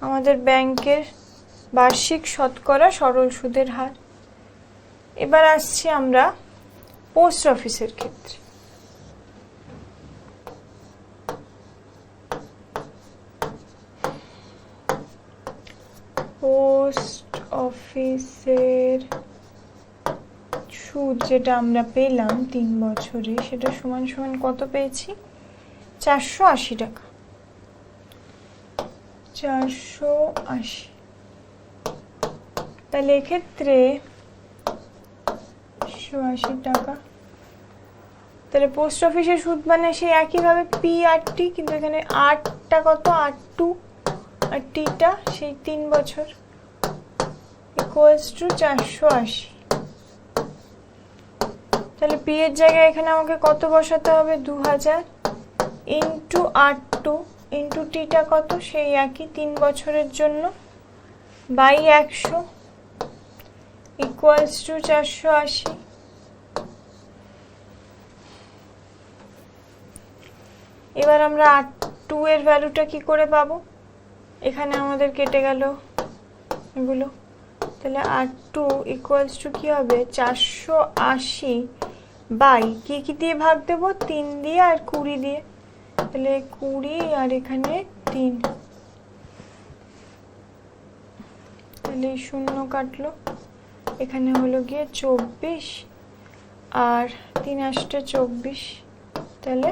আমাদের ব্যাংকের বার্ষিক শতকরা সরল সুদের হার। এবার আসছি আমরা পোস্ট অফিসের ক্ষেত্রে। পোস্ট অফিসের সুদ যেটা আমরা পেলাম 3 বছরে, সেটা সমান সমান কত পেয়েছি? 480 টাকা। 480। তাহলে এক্ষেত্রে 180 টাকা। তাহলে পোস্ট অফিসের সুদ মানে সেই একইভাবে পি আর টি, কিন্তু এখানে আরটা কত? R2 আর টিটা সেই 3 বছর ইকুয়ালস টু 480। তাহলে পি এর জায়গায় এখানে আমাকে কত বসাতে হবে? 2000 ইন্টু R2 ইন্টু টিটা কত? সেই একই 3 বছরের জন্য বাই 100 ইকুয়ালস টু 480। এবার আমরা R2 এর ভ্যালুটা কি করে পাবো? এখানে আমাদের কেটে গেল এগুলো। তাহলে R2 ইকুয়ালস টু কি হবে? 480 বাই কি দিয়ে ভাগ দেবো? 3 দিয়ে আর 20 দিয়ে। তাহলে 20 আর এখানে 3, তাহলে 0 কাটলো। এখানে হলো গিয়ে 24 আর 3 8 24, তাহলে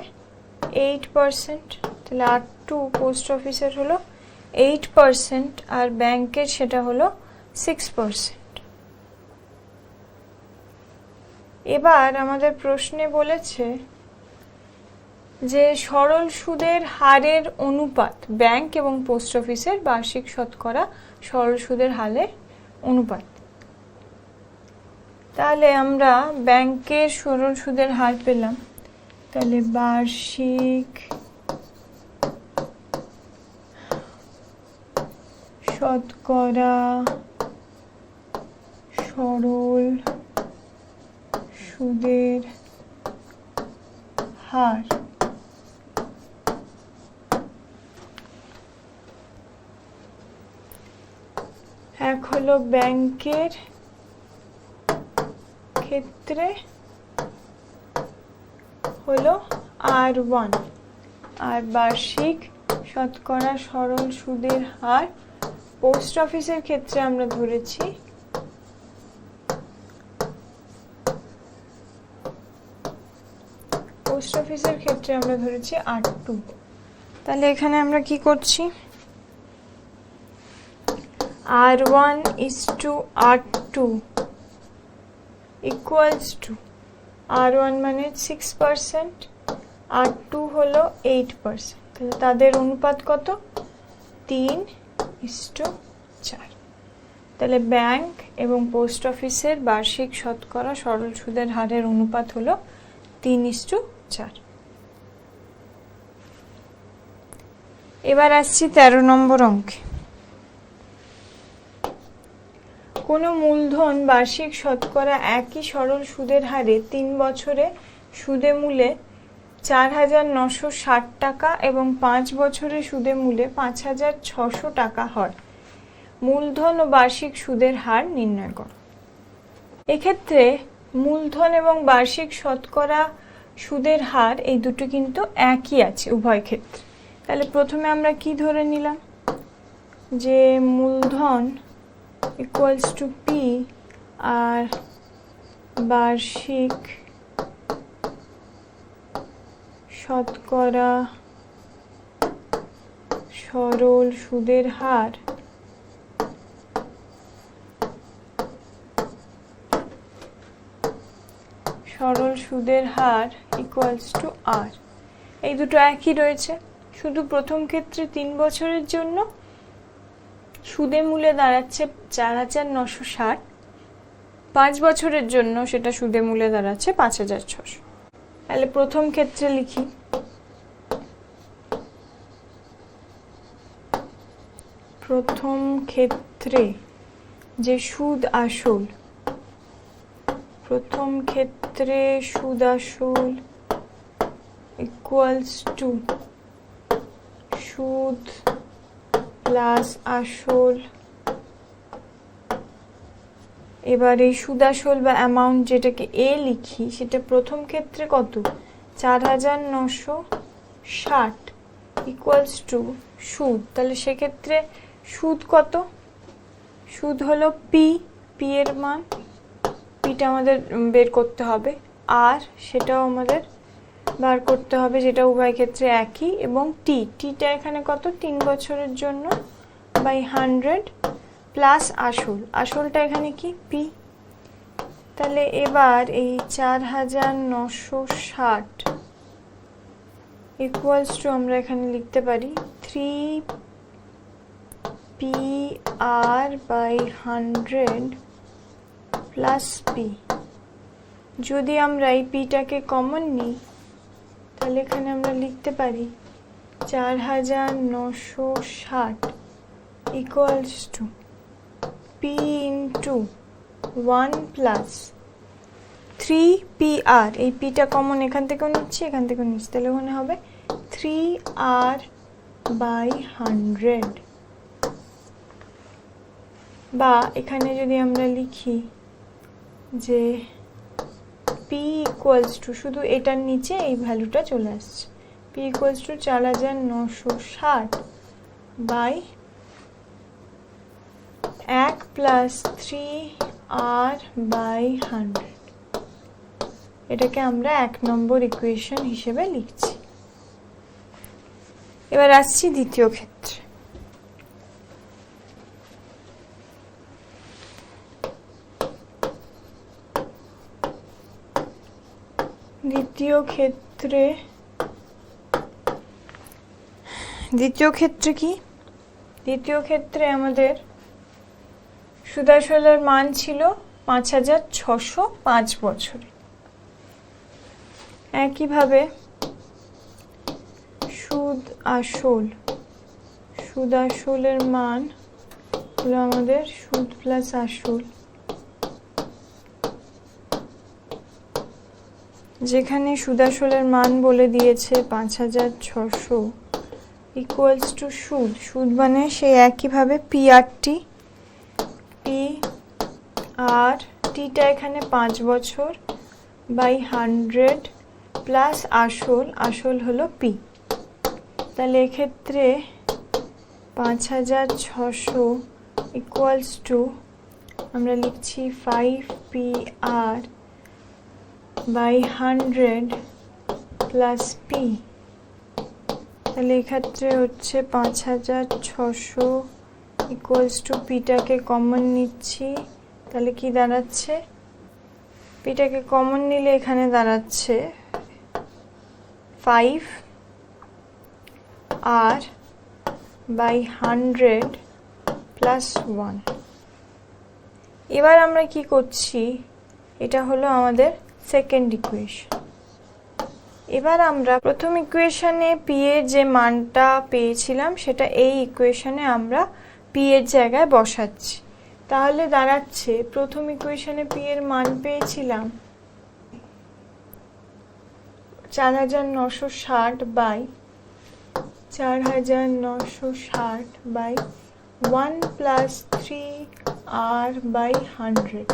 8%। তাহলে R2 পোস্ট অফিসের হলো 8% আর ব্যাংকের সেটা হলো 6%। এবার আমাদের প্রশ্নে বলেছে যে সরল সুদের হারের অনুপাত ব্যাংক এবং পোস্ট অফিসের বার্ষিক শতকরা সরল সুদের হারের অনুপাত। তাহলে আমরা ব্যাংকের সরল সুদের হার পেলাম। তাহলে বার্ষিক শতকরা সরল সুদের হার এক হলো ব্যাংকের ক্ষেত্রে হলো R1 আর বার্ষিক শতকরা সরল সুদের হার পোস্ট অফিসের ক্ষেত্রে আমরা ধরেছি পোস্ট অফিসের ক্ষেত্রে আমরা ধরেছি R2। তাহলে এখানে আমরা কি করছি, R1 is to R2 equals to R1 মানে 6%, R2 হলো 8%। তাহলে তাদের অনুপাত কত, 3:4। তাহলে ব্যাংক এবং পোস্ট অফিসের বার্ষিক শতকরা সরল সুদের হারের অনুপাত হলো 3:4। এবার আসছি 13 নম্বর অঙ্কে। কোনো মূলধন বার্ষিক শতকরা একই সরল সুদের হারে 3 বছরে সুদে মূলে 4,960 টাকা এবং 5 বছরে সুদে মূলে 5,600 টাকা হয়। মূলধন ও বার্ষিক সুদের হার নির্ণয় করো। এক্ষেত্রে মূলধন এবং বার্ষিক শতকরা সুদের হার এই দুটো কিন্তু একই আছে উভয় ক্ষেত্রে। তাহলে প্রথমে আমরা কি ধরে নিলাম, যে মূলধন ইকুয়ালস টু পি আর বার্ষিক শতকরা সরল সুদের হার ইকুয়ালস টু আর। এই দুটো একই রয়েছে, শুধু প্রথম ক্ষেত্রে 3 বছরের জন্য সুদে মূলে দাঁড়াচ্ছে 4,960, 5 বছরের জন্য সেটা সুদে মূলে দাঁড়াচ্ছে 5,600। তাহলে প্রথম ক্ষেত্রে লিখি, প্রথম ক্ষেত্রে যে সুদ আসল, প্রথম ক্ষেত্রে সুদ আসল ইকুয়ালস টু সুদ প্লাস আসল। এবার এই সুদ আসল বা অ্যামাউন্ট যেটাকে এ লিখি, সেটা প্রথম ক্ষেত্রে কত, 4,960 ইকুয়ালস টু সুদ। তাহলে সেক্ষেত্রে সুদ কত, সুদ হলো পি, পি এর মান, পিটা আমাদের বের করতে হবে, আর সেটাও আমাদের বার করতে হবে, যেটা উভয় ক্ষেত্রে একই, এবং টিটা এখানে কত, 3 বছরের জন্য বাই 100 প্লাস আসলটা এখানে কি, পি। তাহলে এবার এই 4,960 ইকুয়ালস টু আমরা এখানে লিখতে পারি 3PR বাই 100 প্লাস পি। যদি আমরা এই পিটাকে কমন নিই, তাহলে এখানে আমরা লিখতে পারি 4,960 equals to P into 1 plus 3PR। এই পিটা কমন এখান থেকেও নিচ্ছি, এখান থেকেও নিচ্ছি, তাহলে ওখানে হবে 3R বাই 100। বা এখানে যদি আমরা লিখি যে পি ইকুয়ালস টু, শুধু এটার নিচে এই ভ্যালুটা চলে আসছে, P equals to 4,960 by 1 plus 3R by 100। এটাকে আমরা 1 নম্বর ইকুয়েশন হিসেবে লিখছি। এবার আসছি দ্বিতীয় ক্ষেত্রে। দ্বিতীয় ক্ষেত্রে কি, দ্বিতীয় ক্ষেত্রে আমাদের সুদ আসলের মান ছিল 5,600 5 বছরে। একইভাবে সুদ আসলের মান হলো আমাদের সুদ প্লাস আসল, যেখানে সুদ আসলের মান বলে দিয়েছে 5,600 ইকুয়ালস টু সুদ মানে সেই একইভাবে PRT, আর টিটা এখানে 5 বছর বাই 100 প্লাস আসল হলো পি। তাহলে এক্ষেত্রে 5,600 ইকুয়ালস টু আমরা লিখছি 5PR বাই 100 প্লাস পি, তাহলে এক্ষেত্রে হচ্ছে 5600 ইকুয়ালস টু পিটাকে কমন নিচ্ছি, তাহলে কি দাঁড়াচ্ছে, পিটাকে কমন নিলে এখানে দাঁড়াচ্ছে 5 আর বাই 100 প্লাস 1। এবার আমরা কি করছি, এটা হলো আমাদের সেকেন্ড ইকুয়েশন। এবার আমরা প্রথম ইকুয়েশনে পি এর যে মানটা পেয়েছিলাম সেটা এই ইকুয়েশনে আমরা পি এর জায়গায় বসাচ্ছি। তাহলে দাঁড়াচ্ছে প্রথম ইকুয়েশনে পি এর মান পেয়েছিলাম 4960 by 4960 by 1 plus 3r by 100,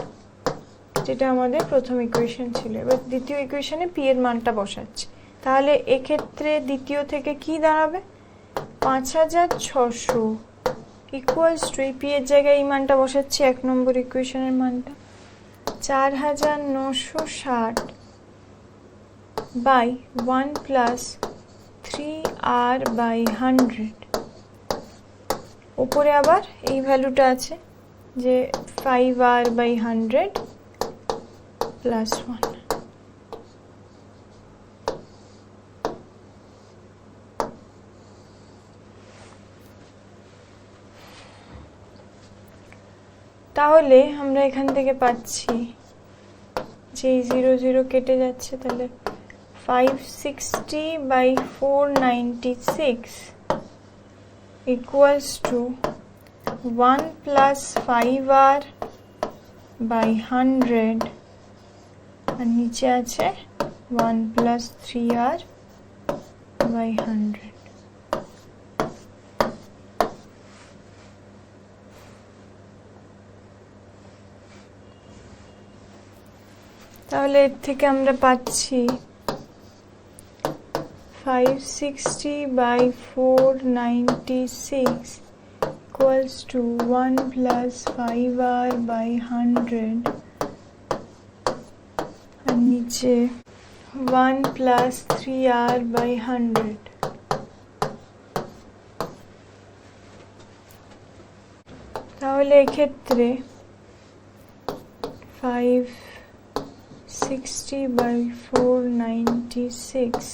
যেটা আমাদের প্রথম ইকুয়েশন ছিল। এবার দ্বিতীয় ইকুয়েশনে পি এর মানটা বসাচ্ছি, তাহলে এক্ষেত্রে দ্বিতীয় থেকে কি দাঁড়াবে, 5600 ইকুয়ালস টু, এই পি এর জায়গায় এই মানটা বসাচ্ছি এক নম্বর ইকুয়েশনের মানটা, 4960 বাই 1 প্লাস 3r বাই 100। উপরে আবার এই ভ্যালুটা আছে যে 5r বাই 100 প্লাস 1। তাহলে আমরা এখান থেকে পাচ্ছি যে 0 0 কেটে যাচ্ছে, তাহলে 560 by 496 equals to 1 plus 5r by 100, আর নিচে আছে 1 প্লাস 3r বাই 100। তাহলে এর থেকে আমরা পাচ্ছি 560 by 496 equals to 1 plus 5r by 100 আর নিচে 1 plus 3r by 100। তাহলে এক্ষেত্রে 560 by 496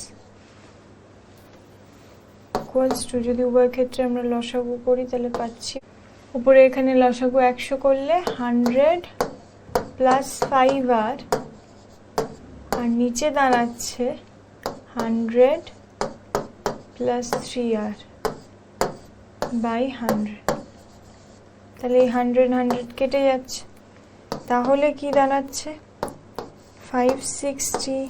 ইকুয়ালস টু, যদি উভয় ক্ষেত্রে আমরা লসাগু করি তাহলে পাচ্ছি, উপরে এখানে লসাগু 100 করলে 100 প্লাস 5r আর নিচে দাঁড়াচ্ছে 100 প্লাস 3r বাই 100। তাহলে এই 100 100 কেটে যাচ্ছে, তাহলে কি দাঁড়াচ্ছে 560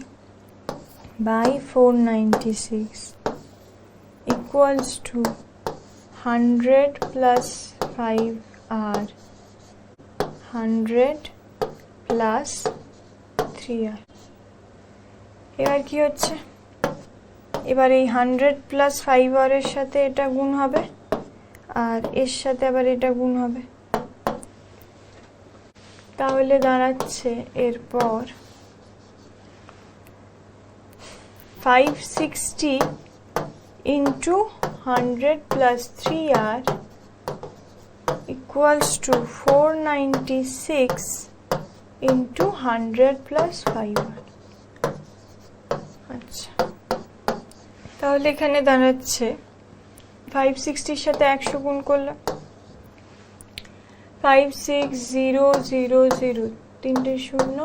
by 496 equals to 100 plus 5r 100 plus 3r। এবার কি হচ্ছে, এবার এই 100 plus 5r এর সাথে এটা গুণ হবে আর এর সাথে আবার এটা গুণ হবে, তাহলে দাঁড়াচ্ছে এরপর 560 into 100 plus 3r equals to 496 into 100 plus 5r। আচ্ছা, তাহলে এখানে দাঁড়াচ্ছে 560 সাথে 100 গুণ করলাম, 56000 তিনটে শূন্য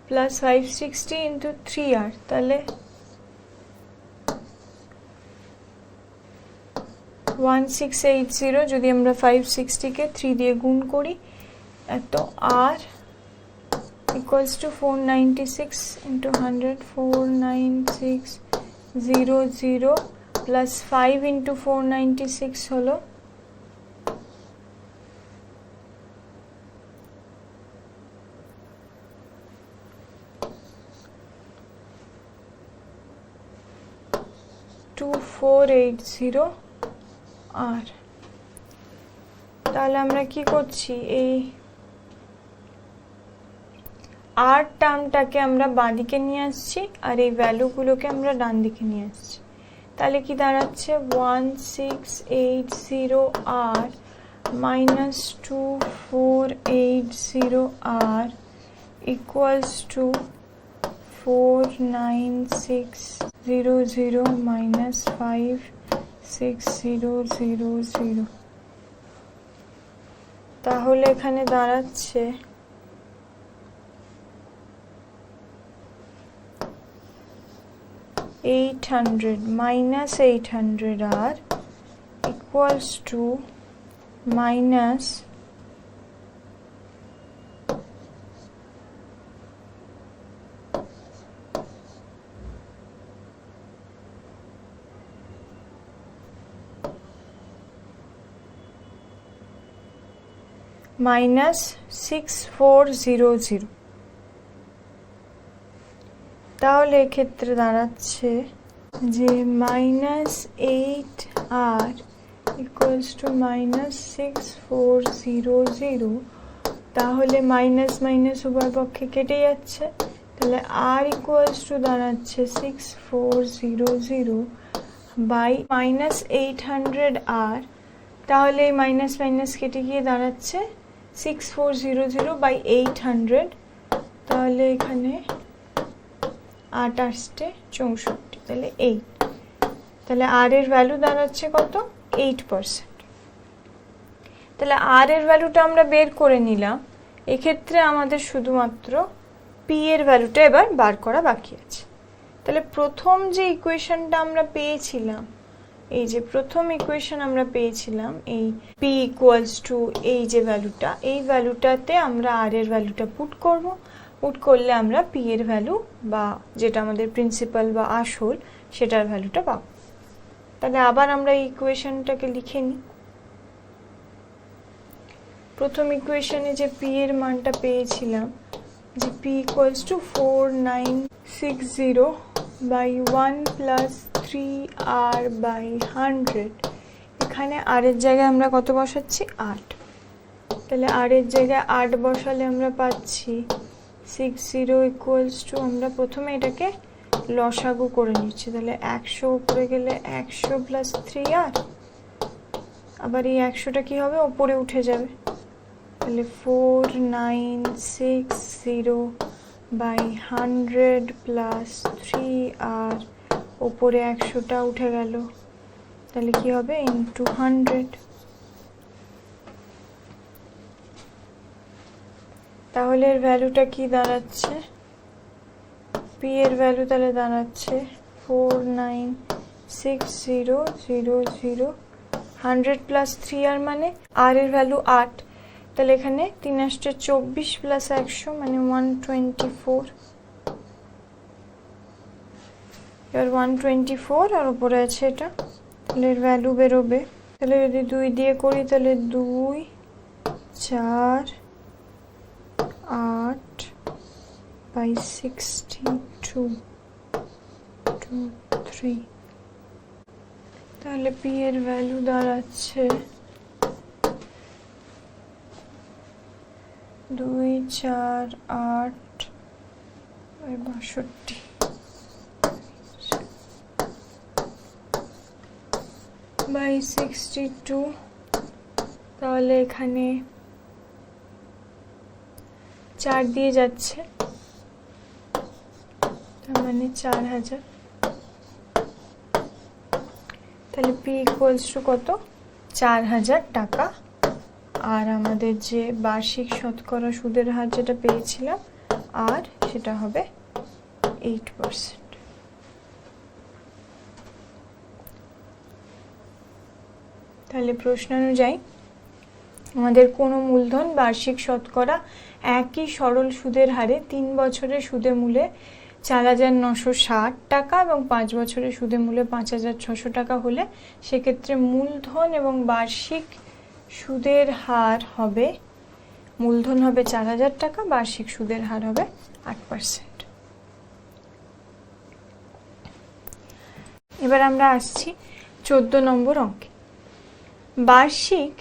প্লাস 560 into 3r, তাহলে 1680। যদি আমরা 560 কে 3 দিয়ে গুণ করি, এত r equals to 496 into 100, 49600 plus 5 into 496 হলো 2480 আর। তাহলে আমরা কি করছি, এই আর টার্মটাকে আমরা বাঁ দিকে নিয়ে আসছি আর এই ভ্যালুগুলোকে আমরা ডান দিকে নিয়ে আসছি। তাহলে কি দাঁড়াচ্ছে 1680 আর মাইনাস 2480 আর ইকুয়ালস টু 49600 মাইনাস 56000। তাহলে এখানে দাঁড়াচ্ছে 800 minus 800 r equals to minus minus 6400। তাহলে এক্ষেত্রে দাঁড়াচ্ছে যে -8r ইকুয়ালস টু -6400। তাহলে মাইনাস মাইনাস উভয় পক্ষে কেটে যাচ্ছে, তাহলে r ইকুয়ালস টু দাঁড়াচ্ছে 6400 বাই -800r। তাহলে এই মাইনাস মাইনাস কেটে গিয়ে দাঁড়াচ্ছে 6400 বাই 800। তাহলে এখানে 8 আসছে 64, তাহলে 8। তাহলে আর এর ভ্যালু দাঁড়াচ্ছে কত? 8%। তাহলে আর এর ভ্যালুটা আমরা বের করে নিলাম। এক্ষেত্রে আমাদের শুধুমাত্র পি এর ভ্যালুটা এবার বার করা বাকি আছে। তাহলে প্রথম যে ইকুয়েশনটা আমরা পেয়েছিলাম, এই যে প্রথম ইকুয়েশন আমরা পেয়েছিলাম, এই পি ইকুয়ালস টু এই যে ভ্যালুটা, এই ভ্যালুটাতে আমরা আর এর ভ্যালুটা পুট করব। পুট করলে আমরা পি এর ভ্যালু বা যেটা আমাদের প্রিন্সিপাল বা আসল সেটার ভ্যালুটা পাবো। তাহলে আবার আমরা এই ইকুয়েশনটাকে লিখে নিই। প্রথম ইকুয়েশনে যে পি এর মানটা পেয়েছিলাম যে P equals to 4960 by 1 plus 3r by 100। এখানে আর এর জায়গায় আমরা কত বসাচ্ছি? 8। তাহলে আর এর জায়গায় 8 বসালে আমরা পাচ্ছি 60 ইকুয়ালস টু, আমরা প্রথমে এটাকে লসাগু করে নিচ্ছি। তাহলে 100 উপরে গেলে 100 প্লাস 3r, আবার এই 100টা কি হবে? ওপরে উঠে যাবে। তাহলে 4960 বাই 100 প্লাস 3r, ওপরে 100টা উঠে গেল, তাহলে কি হবে? ইন্টু 100। তাহলে এর ভ্যালুটা কি দাঁড়াচ্ছে? পি এর ভ্যালু তাহলে দাঁড়াচ্ছে 496000 100 প্লাস 3r মানে আর এর ভ্যালু 8। তাহলে এখানে 3 আসছে 24 প্লাস 100 মানে 124। এবার 124 আর উপরে আছে এটা, তাহলে এর ভ্যালু বেরোবে। তাহলে যদি 2 দিয়ে করি তাহলে 2 4 8 বাই 62 2 3। তাহলে পি এর ভ্যালু দাঁড়াচ্ছে 2 4 8 62 বাই 62। তাহলে এখানে 4 দিয়ে যাচ্ছে, তার মানে 4000। তাহলে পি ইকুয়ালস টু কত? 4000 টাকা। আর আমাদের যে বার্ষিক শতকরা সুদের হার যেটা পেয়েছিলাম আর সেটা হবে 8%। তাহলে প্রশ্ন অনুযায়ী আমাদের কোনো মূলধন বার্ষিক শতকরা একই সরল সুদের হারে 3 বছরের সুদে মূলে 4960 টাকা এবং 5 বছরের সুদে মূলে 5600 টাকা হলে সেক্ষেত্রে মূলধন এবং বার্ষিক সুদের হার হবে, মূলধন হবে 4000 টাকা, বার্ষিক সুদের হার হবে 8%। এবার আমরা আসছি 14 নম্বর অঙ্কে। বার্ষিক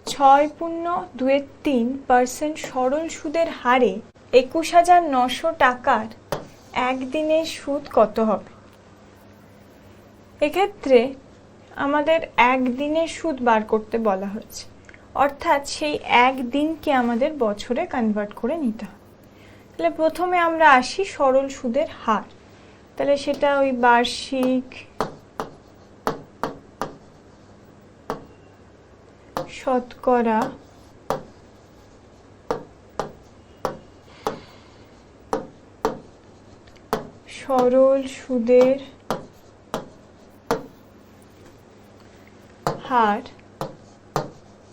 6.23% সরল সুদের হারে 21,900 টাকার একদিনের সুদ কত হবে? এক্ষেত্রে আমাদের একদিনের সুদ বার করতে বলা হয়েছে, অর্থাৎ সেই একদিনকে আমাদের বছরে কনভার্ট করে নিতে হবে। তাহলে প্রথমে আমরা আসি সরল সুদের হার। তাহলে সেটা ওই বার্ষিক শতকরা সরল সুদের হার,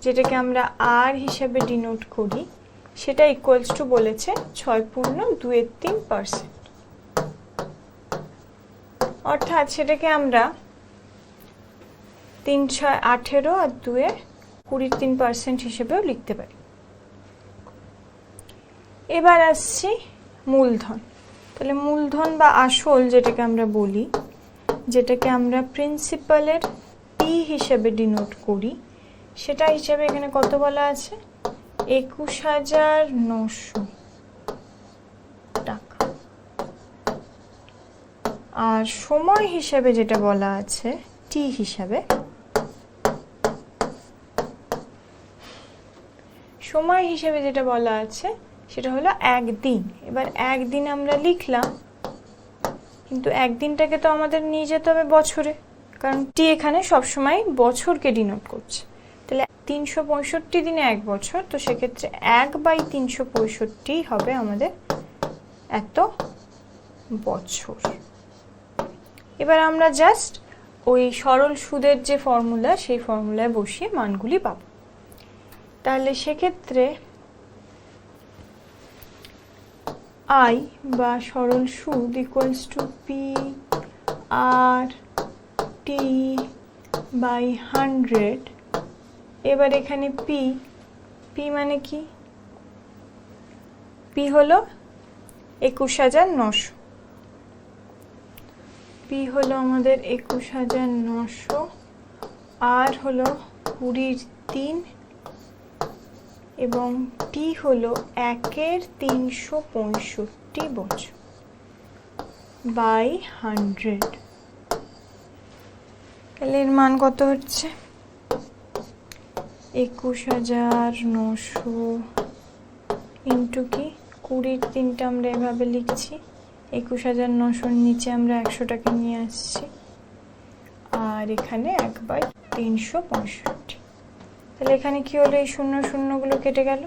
যেটাকে আমরা আর হিসাবে ডিনোট করি, সেটা ইকুয়ালস টু বলেছে 6.23%। অর্থাৎ সেটাকে আমরা 3 6 18 আর 2 23% হিসেবেও লিখতে পারি। এবার আসছি মূলধন। তাহলে মূলধন বা আসল যেটাকে আমরা বলি, যেটাকে আমরা প্রিন্সিপালের পি হিসেবে ডিনোট করি, সেটা হিসেবে এখানে কত বলা আছে? 21,900 টাকা। আর সময় হিসেবে যেটা বলা আছে টি হিসাবে, সময় হিসেবে যেটা বলা আছে সেটা হলো একদিন। এবার একদিন আমরা লিখলাম, কিন্তু একদিনটাকে তো আমাদের নিয়ে যেতে হবে বছরে, কারণ টি এখানে সবসময় বছরকে ডিনোট করছে। তাহলে 365 দিনে 1 বছর, তো সেক্ষেত্রে 1/365 হবে আমাদের এত বছর। এবার আমরা জাস্ট ওই সরল সুদের যে ফর্মুলা, সেই ফর্মুলায় বসিয়ে মানগুলি পাব। তাহলে সেক্ষেত্রে আই বা সরল সুদ equals to P R T by 100। এবার এখানে পি মানে কি? পি হলো 21,900, পি হলো আমাদের 21,900, আর হলো 20/3 এবং টি হলো 1/365 বছর বাই 100। তাহলে এর মান কত হচ্ছে? 21,900 ইন্টু কি 20/3 আমরা এভাবে লিখছি, 21,900 নিচে আমরা 100টাকে নিয়ে আসছি, আর এখানে 1/365। তাহলে এখানে কি হলো? এই 0 গুলো কেটে গেল,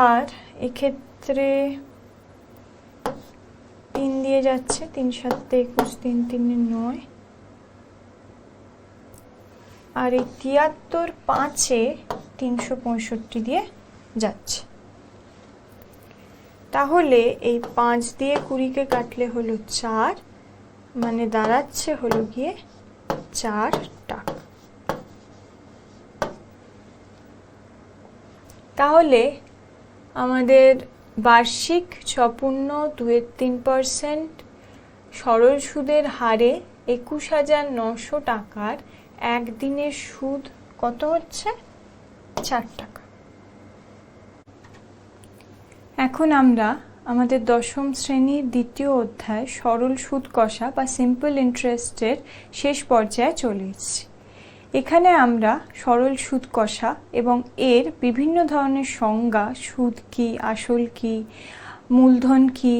আর এক্ষেত্রে 3 দিয়ে যাচ্ছে, 3 7 21, 3 3 9, আর এই 73 5-এ 365 দিয়ে যাচ্ছে। তাহলে এই 5 দিয়ে 20কে কাটলে হলো 4, মানে দাঁড়াচ্ছে হলো গিয়ে 4 টাকা। তাহলে আমাদের বার্ষিক 6.23% সরল সুদের হারে 21,900 টাকার একদিনের সুদ কত হচ্ছে? 4 টাকা। এখন আমরা আমাদের 10ম শ্রেণীর দ্বিতীয় অধ্যায় সরল সুদ কষা বা সিম্পল ইন্টারেস্টের শেষ পর্যায়ে চলে এসেছি। এখানে আমরা সরল সুদ কষা এবং এর বিভিন্ন ধরনের সংজ্ঞা, সুদ কি, আসল কি, মূলধন কি,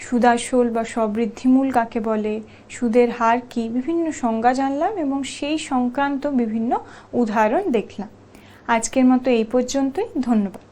সুদাসল বা সবৃদ্ধিমূল কাকে বলে, সুদের হার কি, বিভিন্ন সংজ্ঞা জানলাম এবং সেই সংক্রান্ত বিভিন্ন উদাহরণ দেখলাম। আজকের মতো এই পর্যন্তই। ধন্যবাদ।